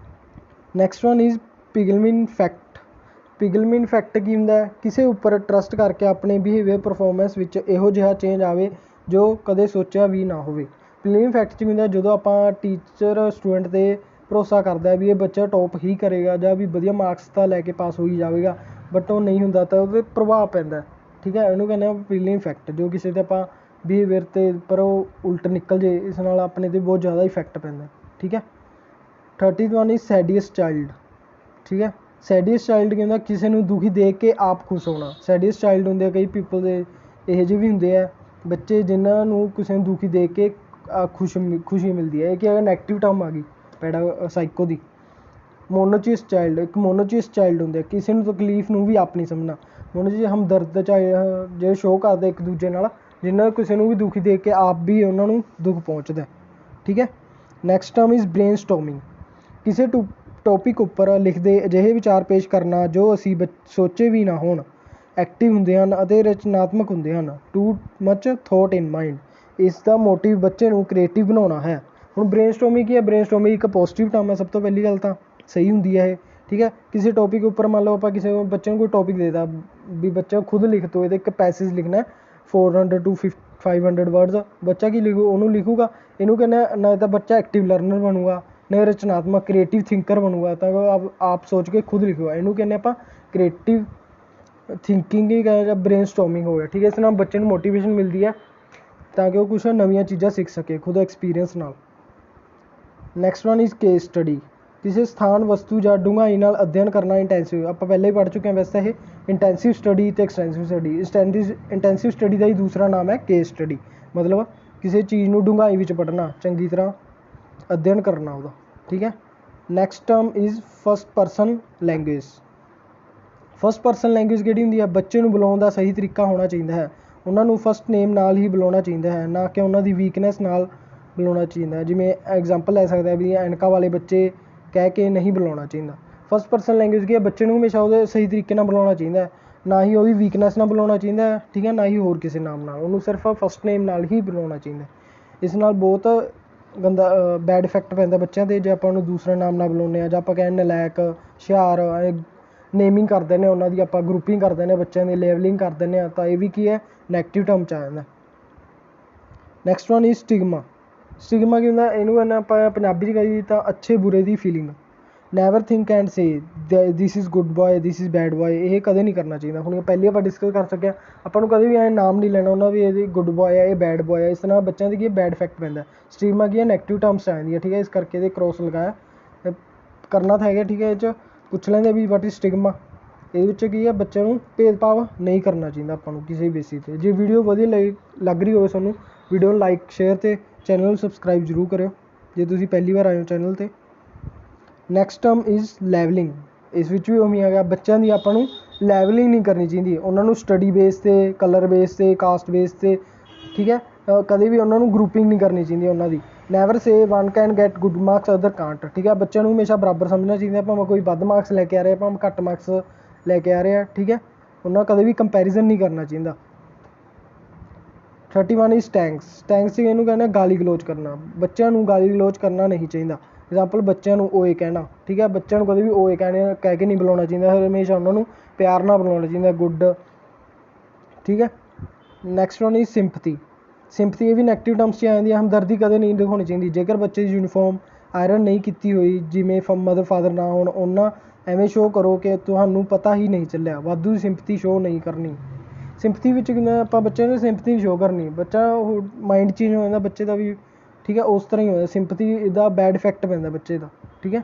Next one is Pygmalion effect. Pygmalion effect ਕੀ ਹੁੰਦਾ? ਕਿਸੇ ਉੱਪਰ ਟਰਸਟ ਕਰਕੇ ਆਪਣੇ ਬਿਹੇਵੀਅਰ ਪਰਫੋਰਮੈਂਸ ਵਿੱਚ ਇਹੋ ਜਿਹਾ ਚੇਂਜ ਆਵੇ ਜੋ ਕਦੇ ਸੋਚਿਆ ਵੀ ਨਾ ਹੋਵੇ। ਪ੍ਰੀਲਿਮ ਇਫੈਕਟ 'ਚ ਹੁੰਦਾ ਜਦੋਂ ਆਪਾਂ ਟੀਚਰ ਸਟੂਡੈਂਟ 'ਤੇ ਭਰੋਸਾ ਕਰਦਾ ਵੀ ਇਹ ਬੱਚਾ ਟੌਪ ਹੀ ਕਰੇਗਾ ਜਾਂ ਵੀ ਵਧੀਆ ਮਾਰਕਸ ਤਾਂ ਲੈ ਕੇ ਪਾਸ ਹੋ ਹੀ ਜਾਵੇਗਾ, ਬਟ ਉਹ ਨਹੀਂ ਹੁੰਦਾ ਤਾਂ ਉਹਦੇ ਪ੍ਰਭਾਵ ਪੈਂਦਾ, ਠੀਕ ਹੈ। ਇਹਨੂੰ ਕਹਿੰਦੇ ਆ ਪ੍ਰੀਲਿਮ ਇਫੈਕਟ, ਜੋ ਕਿਸੇ 'ਤੇ ਆਪਾਂ ਬਿਹੇਵੀਅਰ 'ਤੇ ਪਰ ਉਹ ਉਲਟ ਨਿਕਲ ਜੇ, ਇਸ ਨਾਲ ਆਪਣੇ 'ਤੇ ਬਹੁਤ ਜ਼ਿਆਦਾ ਇਫੈਕਟ ਪੈਂਦਾ, ਠੀਕ ਹੈ। 30th ਵਨ ਇਜ਼ ਸੈਡੀਐਸਟ ਚਾਈਲਡ, ਠੀਕ ਹੈ। ਸੈਡੀਐਸਟ ਚਾਈਲਡ ਕੀ ਹੁੰਦਾ, ਕਿਸੇ ਨੂੰ ਦੁਖੀ ਦੇਖ ਕੇ ਆਪ ਖੁਸ਼ ਹੋਣਾ। ਸੈਡੀਐਸਟ ਚਾਈਲਡ ਹੁੰਦੇ ਆ ਕਈ ਪੀਪਲ ਦੇ ਇਹੋ ਜਿਹੇ ਵੀ ਹੁੰਦੇ ਆ ਬੱਚੇ ਜਿਨ੍ਹਾਂ ਨੂੰ ਕਿਸੇ ਨੂੰ ਦੁਖੀ ਦੇਖ ਕੇ ਖੁਸ਼ੀ ਮਿਲਦੀ ਹੈ। ਇਹ ਕੀ ਹੈਗਾ, ਨੈਗੇਟਿਵ ਟਰਮ ਆ ਗਈ ਸਾਈਕੋ ਦੀ। ਮੋਨੋਚਿਸਟ ਚਾਈਲਡ, ਇੱਕ ਮੋਨੋਚਿਸਟ ਚਾਈਲਡ ਹੁੰਦੇ ਆ, ਕਿਸੇ ਨੂੰ ਤਕਲੀਫ ਨੂੰ ਵੀ ਆਪਣੀ ਸਮਝਣਾ। ਮੋਨੋਚਿਸਟ ਹਮਦਰਦ ਚਾਈਲਡ ਜਿਹੜੇ ਸ਼ੋਅ ਕਰਦੇ ਇੱਕ ਦੂਜੇ ਨਾਲ, ਜਿਨ੍ਹਾਂ ਕਿਸੇ ਨੂੰ ਵੀ ਦੁਖੀ ਦੇਖ ਕੇ ਆਪ ਵੀ ਉਹਨਾਂ ਨੂੰ ਦੁੱਖ ਪਹੁੰਚਦਾ, ਠੀਕ ਹੈ। Next term is brain storming, ਕਿਸੇ ਟੌਪਿਕ ਉੱਪਰ ਲਿਖਦੇ ਅਜਿਹੇ ਵਿਚਾਰ ਪੇਸ਼ ਕਰਨਾ ਜੋ ਅਸੀਂ ਸੋਚੇ ਵੀ ਨਾ ਹੋਣ। ਐਕਟਿਵ ਹੁੰਦੇ ਹਨ ਅਤੇ ਰਚਨਾਤਮਕ ਹੁੰਦੇ ਹਨ। ਟੂ ਮਚ ਥੋਟ ਇਨ ਮਾਈਂਡ, ਇਸ ਦਾ ਮੋਟਿਵ ਬੱਚੇ ਨੂੰ ਕ੍ਰੀਏਟਿਵ ਬਣਾਉਣਾ ਹੈ। ਹੁਣ ਬ੍ਰੇਨ ਸਟੋਰਮਿੰਗ ਕੀ ਹੈ, ਬ੍ਰੇਨ ਸਟੋਰਮਿੰਗ ਇੱਕ ਪੋਜ਼ੀਟਿਵ ਟਰਮ ਹੈ। ਸਭ ਤੋਂ ਪਹਿਲੀ ਗੱਲ ਤਾਂ ਸਹੀ ਹੁੰਦੀ ਹੈ ਇਹ, ਠੀਕ ਹੈ। ਕਿਸੇ ਟੌਪਿਕ ਉੱਪਰ ਮੰਨ ਲਓ ਆਪਾਂ ਕਿਸੇ ਬੱਚੇ ਨੂੰ ਕੋਈ ਟੌਪਿਕ ਦੇ ਦਿੱਤਾ ਵੀ ਬੱਚਾ ਖੁਦ ਲਿਖ ਤੋ, ਇਹਦੇ ਇੱਕ ਪੈਸੇਜ ਲਿਖਣਾ 400 to 500 ਵਰਡਸ, ਬੱਚਾ ਕੀ ਲਿਖੂ, ਉਹਨੂੰ ਲਿਖੂਗਾ। ਇਹਨੂੰ ਕਹਿੰਦੇ ਨਾ ਤਾਂ ਬੱਚਾ ਐਕਟਿਵ ਲਰਨਰ ਬਣੂਗਾ, ਨਾ ਰਚਨਾਤਮਕ ਕ੍ਰੀਏਟਿਵ ਥਿੰਕਰ ਬਣੂਗਾ, ਤਾਂ ਉਹ ਆਪ ਸੋਚ ਕੇ ਖੁਦ ਲਿਖੂਗਾ। ਇਹਨੂੰ ਕਹਿੰਦੇ ਆਪਾਂ ਕ੍ਰੀਏਟਿਵ ਥਿੰਕਿੰਗ ਹੀ ਜਾਂ ਬ੍ਰੇਨ ਸਟੋਰਮਿੰਗ ਹੋ ਗਿਆ, ਠੀਕ ਹੈ। ਇਸ ਨਾਲ ਬੱਚੇ ਨੂੰ ਮੋਟੀਵੇਸ਼ਨ ਮਿਲਦੀ ਹੈ ਤਾਂ ਕਿ ਉਹ ਕੁਛ ਨਵੀਆਂ ਚੀਜ਼ਾਂ ਸਿੱਖ ਸਕੇ ਖੁਦ ਐਕਸਪੀਰੀਅੰਸ ਨਾਲ। Next one is case study, ਕਿਸੇ ਸਥਾਨ, ਵਸਤੂ ਜਾਂ ਡੂੰਘਾਈ ਨਾਲ ਅਧਿਐਨ ਕਰਨਾ। ਇੰਟੈਂਸਿਵ, ਆਪਾਂ ਪਹਿਲਾਂ ਹੀ ਪੜ੍ਹ ਚੁੱਕੇ ਹਾਂ ਵੈਸੇ ਇਹ ਇੰਟੈਂਸਿਵ ਸਟੱਡੀ ਅਤੇ ਐਕਸਟੈਂਸਿਵ ਸਟੱਡੀ। ਇੰਟੈਂਸਿਵ ਸਟੱਡੀ ਦਾ ਹੀ ਦੂਸਰਾ ਨਾਮ ਹੈ ਕੇਸ ਸਟੱਡੀ, ਮਤਲਬ ਕਿਸੇ ਚੀਜ਼ ਨੂੰ ਡੂੰਘਾਈ ਵਿੱਚ ਪੜ੍ਹਨਾ, ਚੰਗੀ ਤਰ੍ਹਾਂ ਅਧਿਐਨ ਕਰਨਾ ਉਹਦਾ, ਠੀਕ ਹੈ। Next term is first person language. First person language ਕਿਹੜੀ ਹੁੰਦੀ ਹੈ, ਬੱਚੇ ਨੂੰ ਬੁਲਾਉਣ ਦਾ ਸਹੀ ਤਰੀਕਾ ਹੋਣਾ ਚਾਹੀਦਾ ਹੈ। ਉਹਨਾਂ ਨੂੰ ਫਸਟ ਨੇਮ ਨਾਲ ਹੀ ਬੁਲਾਉਣਾ ਚਾਹੀਦਾ ਹੈ, ਨਾ ਕਿ ਉਹਨਾਂ ਦੀ ਵੀਕਨੈਸ ਨਾਲ ਬੁਲਾਉਣਾ ਚਾਹੀਦਾ ਹੈ। ਜਿਵੇਂ ਐਗਜ਼ਾਮਪਲ ਲੈ ਸਕਦੇ ਹਾਂ ਵੀ ਐਨਕਾਂ ਵਾਲੇ ਬੱਚੇ ਕਹਿ ਕੇ ਨਹੀਂ ਬੁਲਾਉਣਾ ਚਾਹੀਦਾ। ਫਸਟ ਪਰਸਨ ਲੈਂਗੁਏਜ ਕੀ ਹੈ, ਬੱਚੇ ਨੂੰ ਹਮੇਸ਼ਾ ਉਹਦੇ ਸਹੀ ਤਰੀਕੇ ਨਾਲ ਬੁਲਾਉਣਾ ਚਾਹੀਦਾ ਹੈ, ਨਾ ਹੀ ਉਹਦੀ ਵੀਕਨੈਸ ਨਾਲ ਬੁਲਾਉਣਾ ਚਾਹੀਦਾ ਹੈ, ਠੀਕ ਹੈ, ਨਾ ਹੀ ਹੋਰ ਕਿਸੇ ਨਾਮ ਨਾਲ। ਉਹਨੂੰ ਸਿਰਫ ਫਸਟ ਨੇਮ ਨਾਲ ਹੀ ਬੁਲਾਉਣਾ ਚਾਹੀਦਾ। ਇਸ ਨਾਲ ਬਹੁਤ ਗੰਦਾ ਬੈਡ ਇਫੈਕਟ ਪੈਂਦਾ ਬੱਚਿਆਂ 'ਤੇ ਜੇ ਆਪਾਂ ਉਹਨੂੰ ਦੂਸਰੇ ਨਾਮ ਨਾਲ ਬੁਲਾਉਂਦੇ ਹਾਂ, ਜਾਂ ਆਪਾਂ ਕਹਿੰਦੇ ਨਲਾਇਕ, ਹੁਸ਼ਿਆਰ, ਨੇਮਿੰਗ ਕਰ ਦਿੰਦੇ ਹਾਂ ਉਹਨਾਂ ਦੀ, ਆਪਾਂ ਗਰੁੱਪਿੰਗ ਕਰ ਦਿੰਦੇ ਹਾਂ ਬੱਚਿਆਂ ਦੀ, ਲੇਬਲਿੰਗ ਕਰ ਦਿੰਦੇ ਹਾਂ, ਤਾਂ ਇਹ ਵੀ ਕੀ ਹੈ, ਨੈਗੇਟਿਵ ਟਰਮ 'ਚ ਆ ਜਾਂਦਾ। Next one is stigma. Stigma ਕੀ ਹੁੰਦਾ, ਇਹਨੂੰ ਕਹਿੰਦੇ ਆਪਾਂ ਪੰਜਾਬੀ 'ਚ ਕਹੀਏ ਤਾਂ ਅੱਛੇ ਬੁਰੇ ਦੀ feeling. Never think and say this is good boy, this is bad boy, ਇਹ ਕਦੇ ਨਹੀਂ ਕਰਨਾ ਚਾਹੀਦਾ। ਹੁਣ ਪਹਿਲੀ ਆਪਾਂ ਡਿਸਕਸ ਕਰ ਸਕੇ ਆਪਾਂ ਨੂੰ ਕਦੇ ਵੀ ਐਂ ਨਾਮ ਨਹੀਂ ਲੈਣਾ ਉਹਨਾਂ ਵੀ ਇਹਦੀ ਗੁੱਡ ਬੋਏ ਹੈ, ਇਹ ਬੈਡ ਬੋਏ ਹੈ। ਇਸ ਨਾਲ ਬੱਚਿਆਂ ਦੀ ਕੀ ਬੈਡ ਇਫੈਕਟ ਪੈਂਦਾ। ਸਟਿਗਮਾ ਕੀ ਹੈ, ਨੈਗੇਟਿਵ ਟਰਮਸ 'ਚ ਆ ਜਾਂਦੀ ਹੈ, ਠੀਕ ਹੈ। ਇਸ ਕਰਕੇ ਇਹਦੇ ਕ੍ਰੋਸ ਲਗਾਇਆ ਕਰਨਾ ਤਾਂ ਹੈਗਾ, ਠੀਕ ਹੈ। ਇਹ 'ਚ ਪੁੱਛ ਲੈਂਦੇ ਵੀ ਵਾਟ ਇਜ਼ ਸਟਿਗਮਾ। ਇਹਦੇ ਵਿੱਚ ਕੀ ਹੈ, ਬੱਚਿਆਂ ਨੂੰ ਭੇਦਭਾਵ ਨਹੀਂ ਕਰਨਾ ਚਾਹੀਦਾ ਆਪਾਂ ਨੂੰ ਕਿਸੇ ਵੀ ਬੇਸਿਸ 'ਤੇ। ਜੇ ਵੀਡੀਓ ਵਧੀਆ ਲੱਗ ਰਹੀ ਹੋਵੇ ਤੁਹਾਨੂੰ, ਵੀਡੀਓ ਨੂੰ ਲਾਈਕ, ਸ਼ੇਅਰ ਅਤੇ ਚੈਨਲ ਨੂੰ ਸਬਸਕ੍ਰਾਈਬ ਜ਼ਰੂਰ ਕਰਿਓ ਜੇ ਤੁਸੀਂ ਪਹਿਲੀ ਵਾਰ ਆਏ ਹੋ ਚੈਨਲ 'ਤੇ। Next term is levelling. ਇਸ ਵਿੱਚ ਵੀ ਉਵੇਂ ਹੈਗਾ, ਬੱਚਿਆਂ ਦੀ ਆਪਾਂ ਨੂੰ ਲੈਵਲਿੰਗ ਨਹੀਂ ਕਰਨੀ ਚਾਹੀਦੀ। ਉਹਨਾਂ ਨੂੰ ਸਟੱਡੀ ਬੇਸ 'ਤੇ, ਕਲਰ ਬੇਸ 'ਤੇ, ਕਾਸਟ ਬੇਸ 'ਤੇ, ਠੀਕ ਹੈ, ਕਦੇ ਵੀ ਉਹਨਾਂ ਨੂੰ ਗਰੁੱਪਿੰਗ ਨਹੀਂ ਕਰਨੀ ਚਾਹੀਦੀ ਉਹਨਾਂ ਦੀ। Never say one can get good marks other can't, ਠੀਕ ਹੈ। ਬੱਚਿਆਂ ਨੂੰ ਹਮੇਸ਼ਾ ਬਰਾਬਰ ਸਮਝਣਾ ਚਾਹੀਦਾ, ਭਾਵੇਂ ਕੋਈ ਵੱਧ ਮਾਰਕਸ ਲੈ ਕੇ ਆ ਰਿਹਾ, ਭਾਵੇਂ ਘੱਟ ਮਾਰਕਸ ਲੈ ਕੇ ਆ ਰਿਹਾ, ਠੀਕ ਹੈ। ਉਹਨਾਂ ਕਦੇ ਵੀ ਕੰਪੈਰੀਜ਼ਨ ਨਹੀਂ ਕਰਨਾ ਚਾਹੀਦਾ। 31 ਇਜ਼ ਟੈਂਕਸ। ਟੈਂਕਸ ਇਹਨੂੰ ਕਹਿੰਦੇ ਗਾਲੀ ਗਲੋਚ ਕਰਨਾ। ਬੱਚਿਆਂ ਨੂੰ ਗਾਲੀ ਗਲੋਚ ਕਰਨਾ ਨਹੀਂ ਚਾਹੀਦਾ। ਐਗਜ਼ਾਮਪਲ ਬੱਚਿਆਂ ਨੂੰ ਓਏ ਕਹਿਣਾ, ਠੀਕ ਹੈ। ਬੱਚਿਆਂ ਨੂੰ ਕਦੇ ਵੀ ਓਏ ਕਹਿ ਕੇ ਨਹੀਂ ਬੁਲਾਉਣਾ ਚਾਹੀਦਾ, ਹਮੇਸ਼ਾ ਉਹਨਾਂ ਨੂੰ ਪਿਆਰ ਨਾਲ ਬੁਲਾਉਣਾ ਚਾਹੀਦਾ, ਗੁੱਡ, ਠੀਕ ਹੈ। Next one is sympathy. Sympathy ਇਹ ਵੀ ਨੈਗੇਟਿਵ ਟਰਮਸ 'ਚ ਆ ਜਾਂਦੀ ਹੈ। ਹਮਦਰਦੀ ਕਦੇ ਨਹੀਂ ਦਿਖਾਉਣੀ ਚਾਹੀਦੀ। ਜੇਕਰ ਬੱਚੇ ਦੀ ਯੂਨੀਫਾਰਮ ਆਇਰਨ ਨਹੀਂ ਕੀਤੀ ਹੋਈ, ਜਿਵੇਂ ਮਦਰ ਫਾਦਰ ਨਾ ਹੋਣ, ਉਹਨਾਂ ਐਵੇਂ ਸ਼ੋਅ ਕਰੋ ਕਿ ਤੁਹਾਨੂੰ ਪਤਾ ਹੀ ਨਹੀਂ ਚੱਲਿਆ। ਵਾਧੂ ਦੀ ਸਿੰਪਥੀ ਸ਼ੋਅ ਨਹੀਂ ਕਰਨੀ। ਸਿੰਪਥੀ ਵਿੱਚ ਕਿਵੇਂ ਆਪਾਂ ਬੱਚਿਆਂ ਨੂੰ ਸਿੰਪਥੀ ਸ਼ੋਅ ਕਰਨੀ, ਬੱਚਾ ਉਹ ਮਾਈਂਡ ਚੇਂਜ ਹੋ ਜਾਂਦਾ ਬੱਚੇ ਦਾ ਵੀ, ਠੀਕ ਹੈ। ਉਸ ਤਰ੍ਹਾਂ ਹੀ ਹੋਇਆ ਸਿੰਪਥੀ ਦਾ ਬੈਡ ਇਫੈਕਟ ਪੈਂਦਾ ਬੱਚੇ ਦਾ, ਠੀਕ ਹੈ।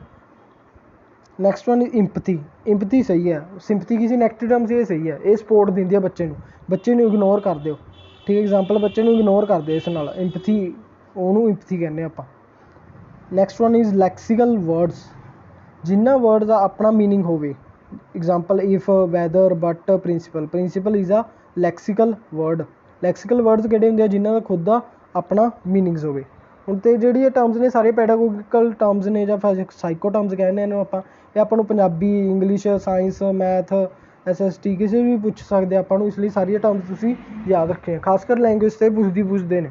Next one ਇੰਪਥੀ। ਇੰਪਥੀ ਸਹੀ ਹੈ, ਸਿੰਪਥੀ ਕਿਸੇ ਨੈਗੇਟਿਵ ਟਰਮਸ 'ਚ ਇਹ ਸਹੀ ਹੈ। ਇਹ ਸਪੋਰਟ ਦਿੰਦੀ ਹੈ ਬੱਚੇ ਨੂੰ, ਬੱਚੇ ਨੂੰ ਇਗਨੋਰ ਕਰ ਦਿਓ, ਠੀਕ ਹੈ। ਐਗਜ਼ਾਮਪਲ ਬੱਚੇ ਨੂੰ ਇਗਨੋਰ ਕਰ ਦਿਓ, ਇਸ ਨਾਲ ਇੰਪਥੀ, ਉਹਨੂੰ ਇੰਪਥੀ ਕਹਿੰਦੇ ਆਪਾਂ। Next one is lexical words. ਜਿਨ੍ਹਾਂ ਵਰਡ ਦਾ ਆਪਣਾ ਮੀਨਿੰਗ ਹੋਵੇ। Example if, whether, but, principal. Principal is a lexical word. Lexical words ਕਿਹੜੇ ਹੁੰਦੇ ਆ, ਜਿਨ੍ਹਾਂ ਦਾ ਖੁਦ ਦਾ ਆਪਣਾ ਮੀਨਿੰਗਸ ਹੋਵੇ। ਹੁਣ ਅਤੇ ਜਿਹੜੀ ਇਹ ਟਰਮਸ ਨੇ ਸਾਰੇ ਪੈਡਾਗੋਗੀਕਲ ਟਰਮਸ ਨੇ ਜਾਂ ਸਾਈਕੋ ਟਰਮਸ ਕਹਿੰਦੇ ਇਹਨੂੰ ਆਪਾਂ। ਇਹ ਆਪਾਂ ਨੂੰ Punjabi, English, science, math, SST ਕਿਸੇ ਵੀ ਪੁੱਛ ਸਕਦੇ ਆਪਾਂ ਨੂੰ, ਇਸ ਲਈ ਸਾਰੀਆਂ ਟਰਮਸ ਤੁਸੀਂ ਯਾਦ ਰੱਖੀਆਂ, ਖਾਸ ਕਰ ਲੈਂਗੁਏਜ 'ਤੇ ਪੁੱਛਦੇ ਨੇ।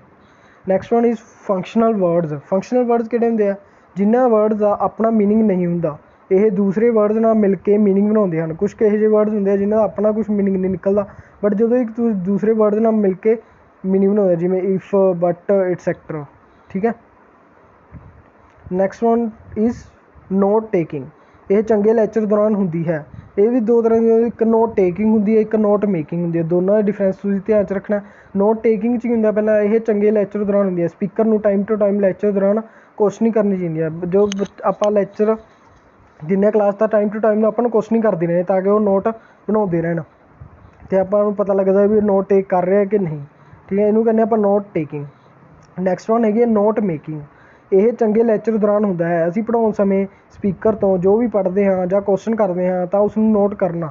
Next one is functional words. Functional words ਕਿਹੜੇ ਹੁੰਦੇ ਆ, ਜਿਨ੍ਹਾਂ ਵਰਡਸ ਦਾ ਆਪਣਾ ਮੀਨਿੰਗ ਨਹੀਂ ਹੁੰਦਾ, ਇਹ ਦੂਸਰੇ ਵਰਡਸ ਨਾਲ ਮਿਲ ਕੇ ਮੀਨਿੰਗ ਬਣਾਉਂਦੇ ਹਨ। ਕੁਛ ਕੁ ਇਹੋ ਜਿਹੇ ਵਰਡਸ ਹੁੰਦੇ ਆ ਜਿਨ੍ਹਾਂ ਦਾ ਆਪਣਾ ਕੁਛ ਮੀਨਿੰਗ ਨਹੀਂ ਨਿਕਲਦਾ, ਬਟ ਜਦੋਂ ਇੱਕ ਦੂਸਰੇ ਵਰਡ ਨਾਲ ਮਿਲ ਕੇ ਮੀਨਿੰਗ ਬਣਾਉਂਦੇ, ਜਿਵੇਂ ਇਫ, ਬਟ, ਐਟਸੈਕਟਰਾ, ठीक है। Next one is not taking. ਇਹ ਚੰਗੇ ਲੈਕਚਰ ਦੌਰਾਨ ਹੁੰਦੀ ਹੈ। ਇਹ ਵੀ ਦੋ ਤਰ੍ਹਾਂ ਦੀ, ਇੱਕ ਨੋਟ ਟੇਕਿੰਗ ਹੁੰਦੀ ਹੈ, ਇੱਕ ਨੋਟ ਮੇਕਿੰਗ ਹੁੰਦੀ ਹੈ। ਦੋਨਾਂ ਦਾ ਡਿਫਰੈਂਸ ਤੁਸੀਂ ਧਿਆਨ 'ਚ ਰੱਖਣਾ। ਨੋਟ ਟੇਕਿੰਗ 'ਚ ਕੀ ਹੁੰਦਾ, ਪਹਿਲਾਂ ਇਹ ਚੰਗੇ ਲੈਕਚਰ ਦੌਰਾਨ ਹੁੰਦੀ ਹੈ। ਸਪੀਕਰ ਨੂੰ ਟਾਈਮ ਟੂ ਟਾਈਮ ਲੈਕਚਰ ਦੌਰਾਨ ਕੁਐਸਚਨਿੰਗ ਕਰਨੀ ਚਾਹੀਦੀ ਹੈ। ਜੋ ਆਪਾਂ ਲੈਕਚਰ ਜਿੰਨੇ ਕਲਾਸ ਦਾ ਟਾਈਮ ਟੂ ਟਾਈਮ ਆਪਾਂ ਨੂੰ ਕੁਐਸਚਨਿੰਗ ਕਰਦੇ ਰਹਿਣਾ ਤਾਂ ਕਿ ਉਹ ਨੋਟ ਬਣਾਉਂਦੇ ਰਹਿਣ ਅਤੇ ਆਪਾਂ ਨੂੰ ਪਤਾ ਲੱਗਦਾ ਵੀ ਨੋਟ ਟੇਕ ਕਰ ਰਿਹਾ ਕਿ ਨਹੀਂ, ਠੀਕ ਹੈ। ਇਹਨੂੰ ਕਹਿੰਦੇ ਆਪਾਂ ਨੋਟ ਟੇਕਿੰਗ। ਨੈਕਸਟ ਵਨ ਹੈਗੀ ਹੈ ਨੋਟ ਮੇਕਿੰਗ। ਇਹ ਚੰਗੇ ਲੈਕਚਰ ਦੌਰਾਨ ਹੁੰਦਾ ਹੈ। ਅਸੀਂ ਪੜ੍ਹਾਉਣ ਸਮੇਂ ਸਪੀਕਰ ਤੋਂ ਜੋ ਵੀ ਪੜ੍ਹਦੇ ਹਾਂ ਜਾਂ ਕੁਐਸਚਨ ਕਰਦੇ ਹਾਂ ਤਾਂ ਉਸ ਨੂੰ ਨੋਟ ਕਰਨਾ,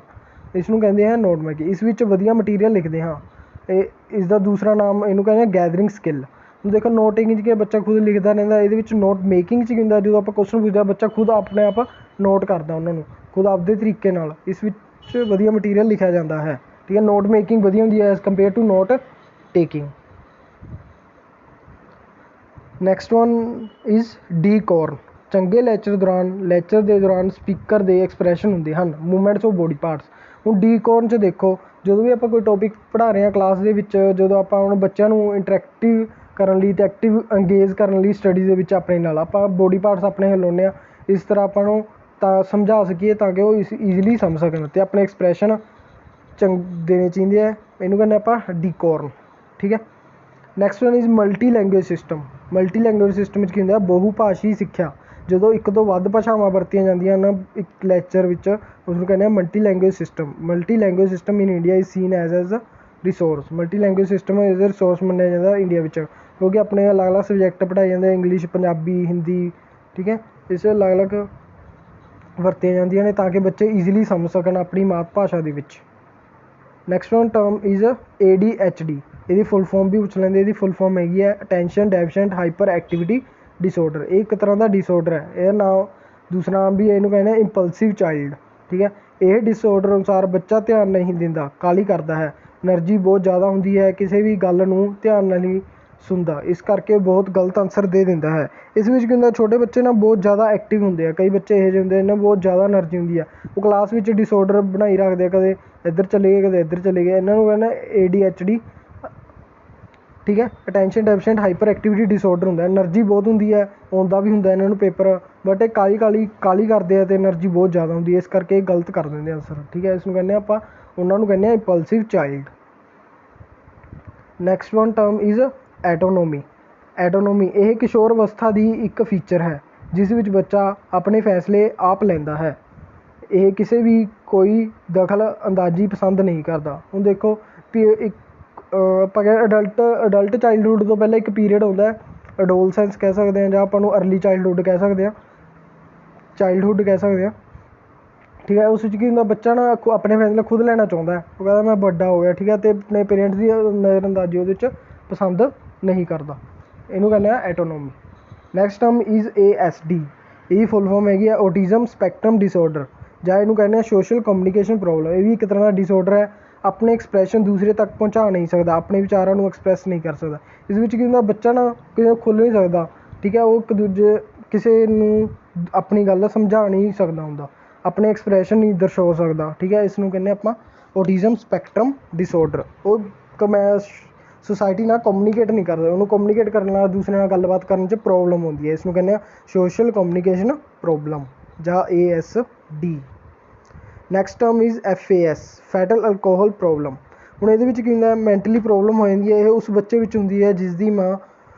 ਇਸ ਨੂੰ ਕਹਿੰਦੇ ਹਾਂ ਨੋਟ ਮੇਕਿੰਗ। ਇਸ ਵਿੱਚ ਵਧੀਆ ਮਟੀਰੀਅਲ ਲਿਖਦੇ ਹਾਂ। ਇਸ ਦਾ ਦੂਸਰਾ ਨਾਮ ਇਹਨੂੰ ਕਹਿੰਦੇ ਹਾਂ ਗੈਦਰਿੰਗ ਸਕਿੱਲ। ਹੁਣ ਦੇਖੋ ਨੋਟ ਟੇਕਿੰਗ 'ਚ ਕੀ ਬੱਚਾ ਖੁਦ ਲਿਖਦਾ ਰਹਿੰਦਾ, ਇਹਦੇ ਵਿੱਚ ਨੋਟ ਮੇਕਿੰਗ 'ਚ ਕੀ ਹੁੰਦਾ, ਜਦੋਂ ਆਪਾਂ ਕੁਐਸਚਨ ਪੁੱਛਦੇ ਹਾਂ ਬੱਚਾ ਖੁਦ ਆਪਣੇ ਆਪ ਨੋਟ ਕਰਦਾ ਉਹਨਾਂ ਨੂੰ ਖੁਦ ਆਪਦੇ ਤਰੀਕੇ ਨਾਲ। ਇਸ ਵਿੱਚ ਵਧੀਆ ਮਟੀਰੀਅਲ ਲਿਖਿਆ ਜਾਂਦਾ ਹੈ, ਠੀਕ ਹੈ। ਨੋਟ ਮੇਕਿੰਗ ਵਧੀਆ ਹੁੰਦੀ ਹੈ as compare to note taking. Next one is decorum. ਚੰਗੇ ਲੈਕਚਰ ਦੇ ਦੌਰਾਨ ਸਪੀਕਰ ਦੇ ਐਕਸਪ੍ਰੈਸ਼ਨ ਹੁੰਦੇ ਹਨ, ਮੂਵਮੈਂਟਸ ਆਫ ਬੋਡੀ ਪਾਰਟਸ। ਹੁਣ ਡੀਕੋਰਨ 'ਚ ਦੇਖੋ, ਜਦੋਂ ਵੀ ਆਪਾਂ ਕੋਈ ਟੋਪਿਕ ਪੜ੍ਹਾ ਰਹੇ ਹਾਂ ਕਲਾਸ ਦੇ ਵਿੱਚ, ਜਦੋਂ ਆਪਾਂ ਹੁਣ ਬੱਚਿਆਂ ਨੂੰ ਇੰਟਰੈਕਟਿਵ ਕਰਨ ਲਈ ਅਤੇ ਐਕਟਿਵ ਅੰਗੇਜ ਕਰਨ ਲਈ ਸਟੱਡੀ ਦੇ ਵਿੱਚ ਆਪਣੇ ਨਾਲ ਆਪਾਂ ਬੋਡੀ ਪਾਰਟਸ ਆਪਣੇ ਹਿਲਾਉਂਦੇ ਹਾਂ। ਇਸ ਤਰ੍ਹਾਂ ਆਪਾਂ ਨੂੰ ਤਾਂ ਸਮਝਾ ਸਕੀਏ ਤਾਂ ਕਿ ਉਹ ਈਜ਼ੀਲੀ ਸਮਝ ਸਕਣ ਅਤੇ ਆਪਣੇ ਐਕਸਪ੍ਰੈਸ਼ਨ ਦੇਣੇ ਚਾਹੀਦੇ ਹੈ। ਇਹਨੂੰ ਕਹਿੰਦੇ ਆਪਾਂ ਡੀਕੋਰਨ, ਠੀਕ ਹੈ। Next one is multi language system. Multi language system ਵਿੱਚ ਕੀ ਹੁੰਦਾ, ਬਹੁ ਭਾਸ਼ੀ ਸਿੱਖਿਆ। ਜਦੋਂ ਇੱਕ ਤੋਂ ਵੱਧ ਭਾਸ਼ਾਵਾਂ ਵਰਤੀਆਂ ਜਾਂਦੀਆਂ ਹਨ ਇੱਕ ਲੈਕਚਰ ਵਿੱਚ, ਉਸਨੂੰ ਕਹਿੰਦੇ ਆ multi language system. Multi language system in India is seen as resource. Multi language system as a resource ਮੰਨਿਆ ਜਾਂਦਾ ਇੰਡੀਆ ਵਿੱਚ, ਕਿਉਂਕਿ ਆਪਣੇ ਅਲੱਗ ਅਲੱਗ ਸਬਜੈਕਟ ਪੜ੍ਹਾਏ ਜਾਂਦੇ, ਇੰਗਲਿਸ਼, ਪੰਜਾਬੀ, ਹਿੰਦੀ, ਠੀਕ ਹੈ। ਇਸ ਅਲੱਗ ਅਲੱਗ ਵਰਤੀਆਂ ਜਾਂਦੀਆਂ ਨੇ ਤਾਂ ਕਿ ਬੱਚੇ ਈਜ਼ੀਲੀ ਸਮਝ ਸਕਣ ਆਪਣੀ ਮਾਤ ਭਾਸ਼ਾ ਦੇ ਵਿੱਚ। Next one term is ADHD। ਇਹਦੀ ਫੁੱਲ ਫੋਰਮ ਵੀ ਪੁੱਛ ਲੈਂਦੇ। ਇਹਦੀ ਫੁੱਲ ਫੋਰਮ ਹੈਗੀ ਹੈ ਅਟੈਂਸ਼ਨ ਡੈਫੀਸ਼ੈਂਟ ਹਾਈਪਰ ਐਕਟੀਵਿਟੀ ਡਿਸਆਰਡਰ। ਇਹ ਇੱਕ ਤਰ੍ਹਾਂ ਦਾ ਡਿਸਆਰਡਰ ਹੈ। ਇਹ ਨਾਮ ਦੂਸਰਾ ਨਾਮ ਵੀ ਇਹਨੂੰ ਕਹਿੰਦੇ ਇੰਪਲਸਿਵ ਚਾਈਲਡ, ਠੀਕ ਹੈ। ਇਹ ਡਿਸਆਰਡਰ ਅਨੁਸਾਰ ਬੱਚਾ ਧਿਆਨ ਨਹੀਂ ਦਿੰਦਾ, ਕਾਹਲੀ ਕਰਦਾ ਹੈ, ਐਨਰਜੀ ਬਹੁਤ ਜ਼ਿਆਦਾ ਹੁੰਦੀ ਹੈ, ਕਿਸੇ ਵੀ ਗੱਲ ਨੂੰ ਧਿਆਨ ਨਾਲ ਨਹੀਂ ਸੁਣਦਾ, ਇਸ ਕਰਕੇ ਬਹੁਤ ਗਲਤ ਆਨਸਰ ਦੇ ਦਿੰਦਾ ਹੈ। ਇਸ ਵਿੱਚ ਕੀ ਹੁੰਦਾ, ਛੋਟੇ ਬੱਚੇ ਨਾ ਬਹੁਤ ਜ਼ਿਆਦਾ ਐਕਟਿਵ ਹੁੰਦੇ ਆ। ਕਈ ਬੱਚੇ ਇਹੋ ਜਿਹੇ ਹੁੰਦੇ ਇਹਨਾਂ ਬਹੁਤ ਜ਼ਿਆਦਾ ਐਨਰਜੀ ਹੁੰਦੀ ਆ, ਉਹ ਕਲਾਸ ਵਿੱਚ ਡਿਸਆਰਡਰ ਬਣਾਈ ਰੱਖਦੇ ਆ, ਕਦੇ ਇੱਧਰ ਚਲੇ ਗਏ ਕਦੇ ਇੱਧਰ ਚਲੇ ਗਏ। ਇਹਨਾਂ ਨੂੰ ਕਹਿੰਦਾ ADHD, ਠੀਕ ਹੈ। ਅਟੈਂਸ਼ਨ ਡੈਫੀਸ਼ੈਂਟ ਹਾਈਪਰ ਐਕਟੀਵਿਟੀ ਡਿਸਆਰਡਰ ਹੁੰਦਾ। ਐਨਰਜੀ ਬਹੁਤ ਹੁੰਦੀ ਹੈ, ਆਉਂਦਾ ਵੀ ਹੁੰਦਾ ਇਹਨਾਂ ਨੂੰ ਪੇਪਰ, ਬਟ ਇਹ ਕਾਹਲੀ ਕਰਦੇ ਆ ਅਤੇ ਐਨਰਜੀ ਬਹੁਤ ਜ਼ਿਆਦਾ ਹੁੰਦੀ ਹੈ, ਇਸ ਕਰਕੇ ਇਹ ਗਲਤ ਕਰ ਦਿੰਦੇ ਆਨਸਰ, ਠੀਕ ਹੈ। ਇਸ ਨੂੰ ਕਹਿੰਦੇ ਆਪਾਂ, ਉਹਨਾਂ ਨੂੰ ਕਹਿੰਦੇ ਹਾਂ impulsive child. Next one term is autonomy. Autonomy ਇਹ ਕਿਸ਼ੋਰ ਅਵਸਥਾ ਦੀ ਇੱਕ ਫੀਚਰ ਹੈ ਜਿਸ ਵਿੱਚ ਬੱਚਾ ਆਪਣੇ ਫੈਸਲੇ ਆਪ ਲੈਂਦਾ ਹੈ। ਇਹ ਕਿਸੇ ਵੀ ਕੋਈ ਦਖਲ ਅੰਦਾਜ਼ੀ ਪਸੰਦ ਨਹੀਂ ਕਰਦਾ। ਹੁਣ ਦੇਖੋ ਇੱਕ ਆਪਾਂ ਕਹਿੰਦੇ ਅਡਲਟ ਚਾਈਲਡਹੁੱਡ ਤੋਂ ਪਹਿਲਾਂ ਇੱਕ ਪੀਰੀਅਡ ਆਉਂਦਾ, ਅਡੋਲਸੈਂਸ ਕਹਿ ਸਕਦੇ ਹਾਂ, ਜਾਂ ਆਪਾਂ ਨੂੰ ਅਰਲੀ ਚਾਈਲਡਹੁੱਡ ਕਹਿ ਸਕਦੇ ਹਾਂ, ਚਾਈਲਡਹੁੱਡ ਕਹਿ ਸਕਦੇ ਹਾਂ, ਠੀਕ ਹੈ। ਉਸ ਵਿੱਚ ਕੀ ਹੁੰਦਾ, ਬੱਚਾ ਨਾ ਆਪਣੇ ਫੈਸਲੇ ਖੁਦ ਲੈਣਾ ਚਾਹੁੰਦਾ ਹੈ। ਉਹ ਕਹਿੰਦਾ ਮੈਂ ਵੱਡਾ ਹੋ ਗਿਆ, ਠੀਕ ਹੈ, ਅਤੇ ਆਪਣੇ ਪੇਰੈਂਟਸ ਦੀ ਨਜ਼ਰਅੰਦਾਜ਼ੀ ਉਹਦੇ 'ਚ ਪਸੰਦ ਨਹੀਂ ਕਰਦਾ। ਇਹਨੂੰ ਕਹਿੰਦੇ ਆ autonomy. Next term is ASD। ਇਹਦੀ ਫੁੱਲ ਫੋਰਮ ਹੈਗੀ ਆ ਔਟਿਜ਼ਮ ਸਪੈਕਟਰਮ ਡਿਸਆਰਡਰ, ਜਾਂ ਇਹਨੂੰ ਕਹਿੰਦੇ ਆ ਸੋਸ਼ਲ ਕਮਿਊਨੀਕੇਸ਼ਨ ਪ੍ਰੋਬਲਮ। ਇਹ ਵੀ ਇੱਕ ਤਰ੍ਹਾਂ ਦਾ ਡਿਸਆਰਡਰ ਹੈ। ਆਪਣੇ ਐਕਸਪ੍ਰੈਸ਼ਨ ਦੂਸਰੇ ਤੱਕ ਪਹੁੰਚਾ ਨਹੀਂ ਸਕਦਾ, ਆਪਣੇ ਵਿਚਾਰਾਂ ਨੂੰ ਐਕਸਪ੍ਰੈਸ ਨਹੀਂ ਕਰ ਸਕਦਾ। ਇਸ ਵਿੱਚ ਕੀ ਹੁੰਦਾ, ਬੱਚਾ ਨਾ ਕਿਸੇ ਨੂੰ ਖੁੱਲ੍ਹ ਨਹੀਂ ਸਕਦਾ, ਠੀਕ ਹੈ। ਉਹ ਕਿਸੇ ਨੂੰ ਆਪਣੀ ਗੱਲ ਸਮਝਾ ਨਹੀਂ ਸਕਦਾ ਹੁੰਦਾ, ਆਪਣੇ ਐਕਸਪ੍ਰੈਸ਼ਨ ਨਹੀਂ ਦਰਸਾ ਸਕਦਾ, ਠੀਕ ਹੈ। ਇਸ ਨੂੰ ਕਹਿੰਦੇ ਆਪਾਂ ਔਟਿਜ਼ਮ ਸਪੈਕਟਰਮ ਡਿਸਆਰਡਰ। ਉਹ ਸੁਸਾਇਟੀ ਨਾਲ ਕਮਿਊਨੀਕੇਟ ਨਹੀਂ ਕਰਦਾ, ਉਹਨੂੰ ਕਮਿਊਨੀਕੇਟ ਕਰਨ ਨਾਲ ਦੂਸਰਿਆਂ ਨਾਲ ਗੱਲਬਾਤ ਕਰਨ 'ਚ ਪ੍ਰੋਬਲਮ ਆਉਂਦੀ ਹੈ। ਇਸ ਨੂੰ ਕਹਿੰਦੇ ਆ ਸੋਸ਼ਲ ਕਮਿਊਨੀਕੇਸ਼ਨ ਪ੍ਰੋਬਲਮ, ਜਾਂ ASD। Next term is FAS fatal alcohol problem. ਹੁਣ ਇਹਦੇ ਵਿੱਚ ਕੀ ਹੁੰਦਾ, ਮੈਂਟਲੀ ਪ੍ਰੋਬਲਮ ਹੋ ਜਾਂਦੀ ਹੈ। ਇਹ ਉਸ ਬੱਚੇ ਵਿੱਚ ਹੁੰਦੀ ਹੈ ਜਿਸ ਦੀ ਮਾਂ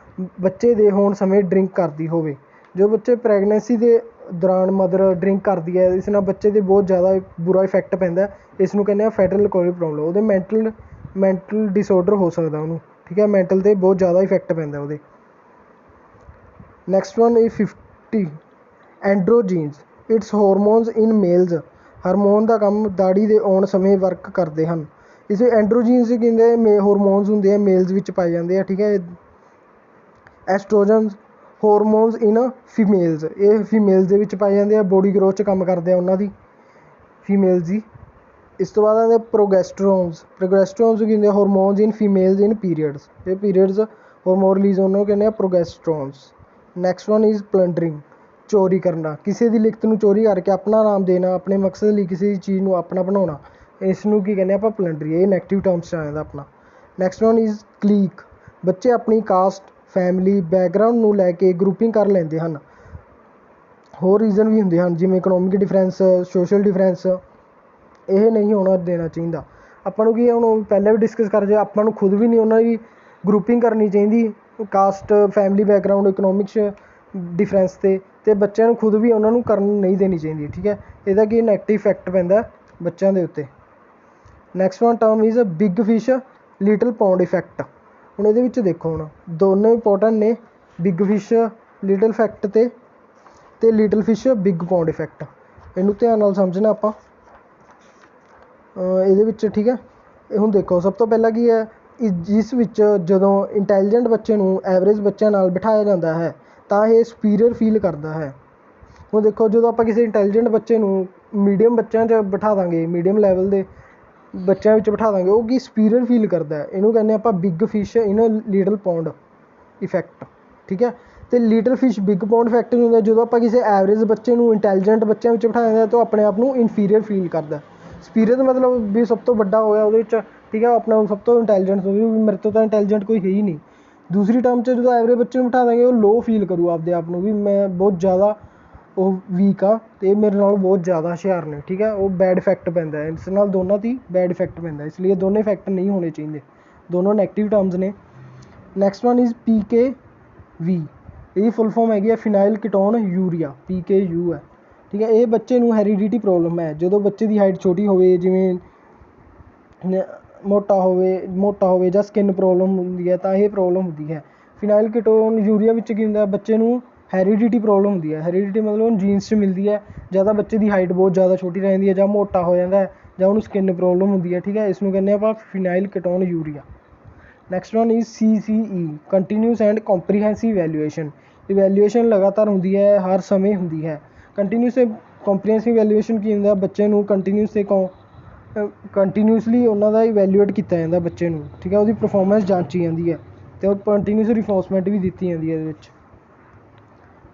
ਬੱਚੇ ਦੇ ਹੋਣ ਸਮੇਂ ਡਰਿੰਕ ਕਰਦੀ ਹੋਵੇ। ਜੋ ਬੱਚੇ ਪ੍ਰੈਗਨੈਂਸੀ ਦੇ ਦੌਰਾਨ ਮਦਰ ਡਰਿੰਕ ਕਰਦੀ ਹੈ, ਇਸ ਨਾਲ ਬੱਚੇ 'ਤੇ ਬਹੁਤ ਜ਼ਿਆਦਾ ਬੁਰਾ ਇਫੈਕਟ ਪੈਂਦਾ। ਇਸ ਨੂੰ ਕਹਿੰਦੇ ਆ ਫੈਟਲ ਅਲਕੋਹਲ ਪ੍ਰੋਬਲਮ। ਉਹਦੇ ਮੈਂਟਲ ਡਿਸਆਰਡਰ ਹੋ ਸਕਦਾ ਉਹਨੂੰ, ਠੀਕ ਹੈ, ਮੈਂਟਲ 'ਤੇ ਬਹੁਤ ਜ਼ਿਆਦਾ ਇਫੈਕਟ ਪੈਂਦਾ ਉਹਦੇ। Next one is 50 androgens. It's hormones in males. Hormone ਦਾ ਕੰਮ ਦਾੜੀ ਦੇ ਆਉਣ ਸਮੇਂ ਵਰਕ ਕਰਦੇ ਹਨ। ਇਸ ਐਂਡਰੋਜੀਨਸ ਕਹਿੰਦੇ ਹੋਰਮੋਨਸ ਹੁੰਦੇ ਆ, ਮੇਲਜ਼ ਵਿੱਚ ਪਾਏ ਜਾਂਦੇ ਆ, ਠੀਕ ਹੈ। ਐਸਟ੍ਰੋਜਨਸ ਹੋਰਮੋਨਸ ਇਨ ਫੀਮੇਲਜ਼। ਇਹ ਫੀਮੇਲਜ਼ ਦੇ ਵਿੱਚ ਪਾਏ ਜਾਂਦੇ ਆ, ਬੋਡੀ ਗਰੋਥ 'ਚ ਕੰਮ ਕਰਦੇ ਆ ਉਹਨਾਂ ਦੀ, ਫੀਮੇਲਜ਼ ਦੀ। ਇਸ ਤੋਂ ਬਾਅਦ ਆਉਂਦੇ ਪ੍ਰੋਗੈਸਟਰੋਨਸ ਕੀ ਹੁੰਦੇ, ਹੋਰਮੋਨਸ ਇਨ ਫੀਮੇਲਜ਼ ਇਨ ਪੀਰੀਅਡਸ। ਇਹ ਪੀਰੀਅਡਸ ਹੋਰਮੋਨ ਰਿਲੀਜ਼ ਹੋਣ ਨੂੰ ਕਹਿੰਦੇ ਆ ਪ੍ਰੋਗੈਸਟਰੋਨਸ। ਨੈਕਸਟ ਵਨ ਇਜ਼ ਪਲੰਡਰਿੰਗ ਚੋਰੀ ਕਰਨਾ। ਕਿਸੇ ਦੀ ਲਿਖਤ ਨੂੰ ਚੋਰੀ ਕਰਕੇ ਆਪਣਾ ਨਾਮ ਦੇਣਾ, ਆਪਣੇ ਮਕਸਦ ਲਈ ਕਿਸੇ ਚੀਜ਼ ਨੂੰ ਆਪਣਾ ਬਣਾਉਣਾ, ਇਸ ਨੂੰ ਕੀ ਕਹਿੰਦੇ ਆਪਾਂ ਪਲੰਡਰੀ। ਇਹ ਨੈਗੇਟਿਵ ਟਰਮਸ 'ਚ ਆ ਜਾਂਦਾ ਆਪਣਾ। Next one is click. ਬੱਚੇ ਆਪਣੀ ਕਾਸਟ ਫੈਮਿਲੀ ਬੈਕਗਰਾਊਂਡ ਨੂੰ ਲੈ ਕੇ ਗਰੁੱਪਿੰਗ ਕਰ ਲੈਂਦੇ ਹਨ। ਹੋਰ ਰੀਜ਼ਨ ਵੀ ਹੁੰਦੇ ਹਨ, ਜਿਵੇਂ ਇਕਨੋਮਿਕ ਡਿਫਰੈਂਸ, ਸੋਸ਼ਲ ਡਿਫਰੈਂਸ। ਇਹ ਨਹੀਂ ਹੋਣਾ ਦੇਣਾ ਚਾਹੀਦਾ ਆਪਾਂ ਨੂੰ। ਕੀ ਹੁਣ ਪਹਿਲਾਂ ਵੀ ਡਿਸਕਸ ਕਰ ਜੇ, ਆਪਾਂ ਨੂੰ ਖੁਦ ਵੀ ਨਹੀਂ ਉਹਨਾਂ ਦੀ ਗਰੁੱਪਿੰਗ ਕਰਨੀ ਚਾਹੀਦੀ caste, family background, economics difference 'ਤੇ, ਅਤੇ ਬੱਚਿਆਂ ਨੂੰ ਖੁਦ ਵੀ ਉਹਨਾਂ ਨੂੰ ਕਰਨ ਨਹੀਂ ਦੇਣੀ ਚਾਹੀਦੀ। ਠੀਕ ਹੈ, ਇਹਦਾ ਕੀ ਨੈਗੇਟਿਵ ਇਫੈਕਟ ਪੈਂਦਾ ਬੱਚਿਆਂ ਦੇ ਉੱਤੇ। Next one term is big fish little pound effect. ਹੁਣ ਇਹਦੇ ਵਿੱਚ ਦੇਖੋ, ਹੁਣ ਦੋਨੋਂ ਇੰਪੋਰਟੈਂਟ ਨੇ, ਬਿਗ ਫਿਸ਼ ਲਿਟਲ ਇਫੈਕਟ ਅਤੇ little fish big pound effect. ਇਹਨੂੰ ਧਿਆਨ ਨਾਲ ਸਮਝਣਾ ਆਪਾਂ ਇਹਦੇ ਵਿੱਚ। ਠੀਕ ਹੈ, ਇਹ ਹੁਣ ਦੇਖੋ, ਸਭ ਤੋਂ ਪਹਿਲਾਂ ਕੀ ਹੈ, ਜਿਸ ਵਿੱਚ ਜਦੋਂ ਇੰਟੈਲੀਜੈਂਟ ਬੱਚੇ ਨੂੰ ਐਵਰੇਜ ਬੱਚਿਆਂ ਨਾਲ ਬਿਠਾਇਆ ਜਾਂਦਾ ਹੈ ਤਾਂ ਇਹ ਸੁਪੀਰੀਅਰ ਫੀਲ ਕਰਦਾ ਹੈ। ਹੁਣ ਦੇਖੋ, ਜਦੋਂ ਆਪਾਂ ਕਿਸੇ ਇੰਟੈਲੀਜੈਂਟ ਬੱਚੇ ਨੂੰ ਮੀਡੀਅਮ ਬੱਚਿਆਂ 'ਚ ਬਿਠਾ ਦਾਂਗੇ, ਮੀਡੀਅਮ ਲੈਵਲ ਦੇ ਬੱਚਿਆਂ ਵਿੱਚ ਬਿਠਾ ਦਾਂਗੇ, ਉਹ ਕੀ ਸੁਪੀਰੀਅਰ ਫੀਲ ਕਰਦਾ। ਇਹਨੂੰ ਕਹਿੰਦੇ ਆਪਾਂ ਬਿਗ ਫਿਸ਼ ਇਨ ਲਿਟਲ ਪੌਂਡ ਇਫੈਕਟ। ਠੀਕ ਹੈ, ਅਤੇ little fish big pound effect ਹੁੰਦਾ ਜਦੋਂ ਆਪਾਂ ਕਿਸੇ ਐਵਰੇਜ ਬੱਚੇ ਨੂੰ ਇੰਟੈਲੀਜੈਂਟ ਬੱਚਿਆਂ ਵਿੱਚ ਬਿਠਾਇਆ ਜਾਂਦਾ ਤਾਂ ਉਹ ਆਪਣੇ ਆਪ ਨੂੰ ਇਨਫੀਰੀਅਰ ਫੀਲ ਕਰਦਾ। ਸੁਪੀਰੀਅਰ ਦਾ ਮਤਲਬ ਵੀ ਸਭ ਤੋਂ ਵੱਡਾ ਹੋਇਆ ਉਹਦੇ ਵਿੱਚ। ਠੀਕ ਹੈ, ਆਪਣੇ ਆਪ ਸਭ ਤੋਂ ਇੰਟੈਲੀਜੈਂਟ ਹੋਵੇ, ਵੀ ਮੇਰੇ ਤੋਂ ਤਾਂ ਇੰਟੈਲੀਜੈਂਟ ਕੋਈ ਹੈ ਹੀ ਨਹੀਂ। ਦੂਸਰੀ ਟਰਮ 'ਚ ਜਦੋਂ ਐਵਰੇਜ ਬੱਚੇ ਨੂੰ ਬਿਠਾ ਦਾਂਗੇ, ਉਹ ਲੋ ਫੀਲ ਕਰੂ ਆਪਦੇ ਆਪ ਨੂੰ, ਵੀ ਮੈਂ ਬਹੁਤ ਜ਼ਿਆਦਾ ਉਹ ਵੀਕ ਆ ਅਤੇ ਮੇਰੇ ਨਾਲੋਂ ਬਹੁਤ ਜ਼ਿਆਦਾ ਹੁਸ਼ਿਆਰ ਨੇ। ਠੀਕ ਹੈ, ਉਹ ਬੈਡ ਇਫੈਕਟ ਪੈਂਦਾ, ਇਸ ਨਾਲ ਦੋਨਾਂ 'ਤੇ ਬੈਡ ਇਫੈਕਟ ਪੈਂਦਾ। ਇਸ ਲਈ ਇਹ ਦੋਨੇ ਇਫੈਕਟ ਨਹੀਂ ਹੋਣੇ ਚਾਹੀਦੇ, ਦੋਨੋਂ ਨੈਗੇਟਿਵ ਟਰਮਸ ਨੇ। Next one is PKV। ਇਹਦੀ ਫੁੱਲ ਫੋਰਮ ਹੈਗੀ ਹੈ ਫਿਨਾਈਲ ਕੀਟੋਨ ਯੂਰੀਆ, PKU ਹੈ। ਠੀਕ ਹੈ, ਇਹ ਬੱਚੇ ਨੂੰ ਹੈਰੀਡਿਟੀ ਪ੍ਰੋਬਲਮ ਹੈ। ਜਦੋਂ ਬੱਚੇ ਦੀ ਹਾਈਟ ਛੋਟੀ ਹੋਵੇ, ਜਿਵੇਂ ਮੋਟਾ ਹੋਵੇ ਜਾਂ ਸਕਿਨ ਪ੍ਰੋਬਲਮ ਹੁੰਦੀ ਹੈ, ਤਾਂ ਇਹ ਪ੍ਰੋਬਲਮ ਹੁੰਦੀ ਹੈ। ਫਿਨਾਈਲ ਕੀਟੋਨ ਯੂਰੀਆ ਵਿੱਚ ਕੀ ਹੁੰਦਾ, ਬੱਚੇ ਨੂੰ ਹੈਰੀਡਿਟੀ ਪ੍ਰੋਬਲਮ ਹੁੰਦੀ ਹੈ। ਹੈਰੀਡਿਟੀ ਮਤਲਬ ਉਹਨੂੰ ਜੀਨਸ 'ਚ ਮਿਲਦੀ ਹੈ, ਜਾਂ ਤਾਂ ਬੱਚੇ ਦੀ ਹਾਈਟ ਬਹੁਤ ਜ਼ਿਆਦਾ ਛੋਟੀ ਰਹਿੰਦੀ ਹੈ, ਜਾਂ ਮੋਟਾ ਹੋ ਜਾਂਦਾ ਹੈ, ਜਾਂ ਉਹਨੂੰ ਸਕਿਨ ਪ੍ਰੋਬਲਮ ਹੁੰਦੀ ਹੈ। ਠੀਕ ਹੈ, ਇਸ ਨੂੰ ਕਹਿੰਦੇ ਆਪਾਂ phenyl ketone urea. Next one is CCE continuous and comprehensive evaluation. Evaluation ਲਗਾਤਾਰ ਹੁੰਦੀ ਹੈ, ਹਰ ਸਮੇਂ ਹੁੰਦੀ ਹੈ। ਕੰਟੀਨਿਊਸ ਅਤੇ ਕੰਪਰੀਹੈਂਸਿਵ ਇਵੈਲੂਏਸ਼ਨ ਕੀ ਹੁੰਦਾ, ਬੱਚੇ ਨੂੰ ਕੰਟੀਨਿਊਸਲੀ ਉਹਨਾਂ ਦਾ ਇਵੈਲੂਏਟ ਕੀਤਾ ਜਾਂਦਾ ਬੱਚੇ ਨੂੰ। ਠੀਕ ਹੈ, ਉਹਦੀ ਪਰਫੋਰਮੈਂਸ ਜਾਂਚੀ ਜਾਂਦੀ ਹੈ ਅਤੇ ਉਹ ਕੰਟੀਨਿਊਸ ਰਿਫੋਰਸਮੈਂਟ ਵੀ ਦਿੱਤੀ ਜਾਂਦੀ ਹੈ ਇਹਦੇ ਵਿੱਚ।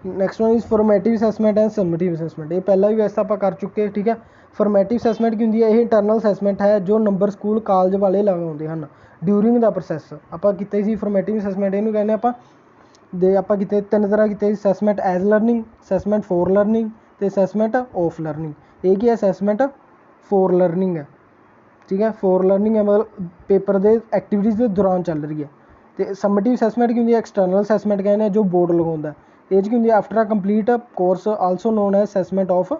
Next one is formative assessment and summative assessment. ਇਹ ਪਹਿਲਾਂ ਵੀ ਵੈਸੇ ਆਪਾਂ ਕਰ ਚੁੱਕੇ। ਠੀਕ ਹੈ, ਫੋਰਮੈਟਿਵ ਅਸੈਸਮੈਂਟ ਕੀ ਹੁੰਦੀ ਹੈ, ਇਹ ਇੰਟਰਨਲ ਅਸੈਸਮੈਂਟ ਹੈ ਜੋ ਨੰਬਰ ਸਕੂਲ ਕਾਲਜ ਵਾਲੇ ਲਗਾਉਂਦੇ ਹਨ ਡਿਊਰਿੰਗ ਦਾ ਪ੍ਰੋਸੈਸ। ਆਪਾਂ ਕੀਤਾ ਸੀ ਫੋਰਮੈਟਿਵ ਅਸੈਸਮੈਂਟ, ਇਹਨੂੰ ਕਹਿੰਦੇ ਆਪਾਂ ਕੀਤੇ 3 ਤਰ੍ਹਾਂ ਕੀਤੇ, assessment as learning, assessment for learning ਅਤੇ ਅਸੈਸਮੈਂਟ ਆਫ ਲਰਨਿੰਗ। ਇਹ ਕੀ ਹੈ, ਅਸੈਸਮੈਂਟ ਫੋਰ ਲਰਨਿੰਗ ਹੈ। ਠੀਕ ਹੈ, ਫੋਰ ਲਰਨਿੰਗ ਹੈ ਮਤਲਬ ਪੇਪਰ ਦੇ ਐਕਟੀਵਿਟੀਜ਼ ਦੇ ਦੌਰਾਨ ਚੱਲ ਰਹੀ ਹੈ। ਅਤੇ ਸਮੇਟਿਵ ਅਸੈਸਮੈਂਟ ਕੀ ਹੁੰਦੀ ਹੈ, ਐਕਸਟਰਨਲ ਅਸੈਸਮੈਂਟ ਕਹਿੰਦੇ ਆ, ਜੋ ਬੋਰਡ ਲਗਾਉਂਦਾ। ਇਹ 'ਚ ਕੀ ਹੁੰਦੀ ਹੈ, after a complete course also known as assessment of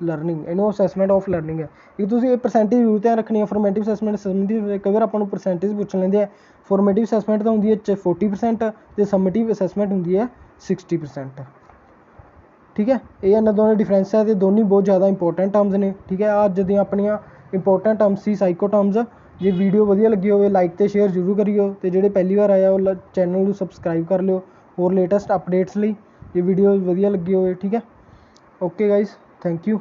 learning. ਇਹਨੂੰ ਅਸੈਸਮੈਂਟ ਆਫ ਲਰਨਿੰਗ ਹੈ। ਇਹ ਤੁਸੀਂ ਇਹ ਪਰਸੈਂਟੇਜ ਜ਼ਰੂਰ ਧਿਆਨ ਰੱਖਣੀ ਹੈ। ਫੋਰਮੈਟਿਵ ਅਸੈਸਮੈਂਟ ਕਈ ਵਾਰ ਆਪਾਂ ਨੂੰ ਪਰਸੈਂਟੇਜ ਪੁੱਛ ਲੈਂਦੇ ਆ। ਫੋਰਮੇਟਿਵ ਅਸੈਸਮੈਂਟ ਤਾਂ ਹੁੰਦੀ ਹੈ 40% ਅਤੇ ਸਮੇਟਿਵ ਅਸੈਸਮੈਂਟ ਹੁੰਦੀ ਹੈ 60%। ਠੀਕ ਹੈ, ਇਹ ਇਹਨਾਂ ਦੋਵੇਂ ਡਿਫਰੈਂਸ ਹੈ ਅਤੇ ਦੋਨੇ ਬਹੁਤ ਜ਼ਿਆਦਾ ਇੰਪੋਰਟੈਂਟ ਟਰਮਸ ਨੇ। ਠੀਕ ਹੈ, ਅੱਜ ਦੀਆਂ ਆਪਣੀਆਂ ਇੰਪੋਰਟੈਂਟ ਟਰਮਸ ਸੀ ਸਾਈਕੋ ਟਰਮਸ। ਜੇ ਵੀਡੀਓ ਵਧੀਆ ਲੱਗੀ ਹੋਵੇ ਲਾਈਕ ਅਤੇ ਸ਼ੇਅਰ ਜ਼ਰੂਰ ਕਰਿਓ, ਅਤੇ ਜਿਹੜੇ ਪਹਿਲੀ ਵਾਰ ਆਇਆ ਉਹ ਚੈਨਲ ਨੂੰ ਸਬਸਕ੍ਰਾਈਬ ਕਰ ਲਿਓ ਹੋਰ ਲੇਟੈਸਟ ਅਪਡੇਟਸ ਲਈ, ਜੇ ਵੀਡੀਓ ਵਧੀਆ ਲੱਗੀ ਹੋਵੇ। ਠੀਕ ਹੈ, ਓਕੇ ਗਾਈਜ਼, ਥੈਂਕ ਯੂ।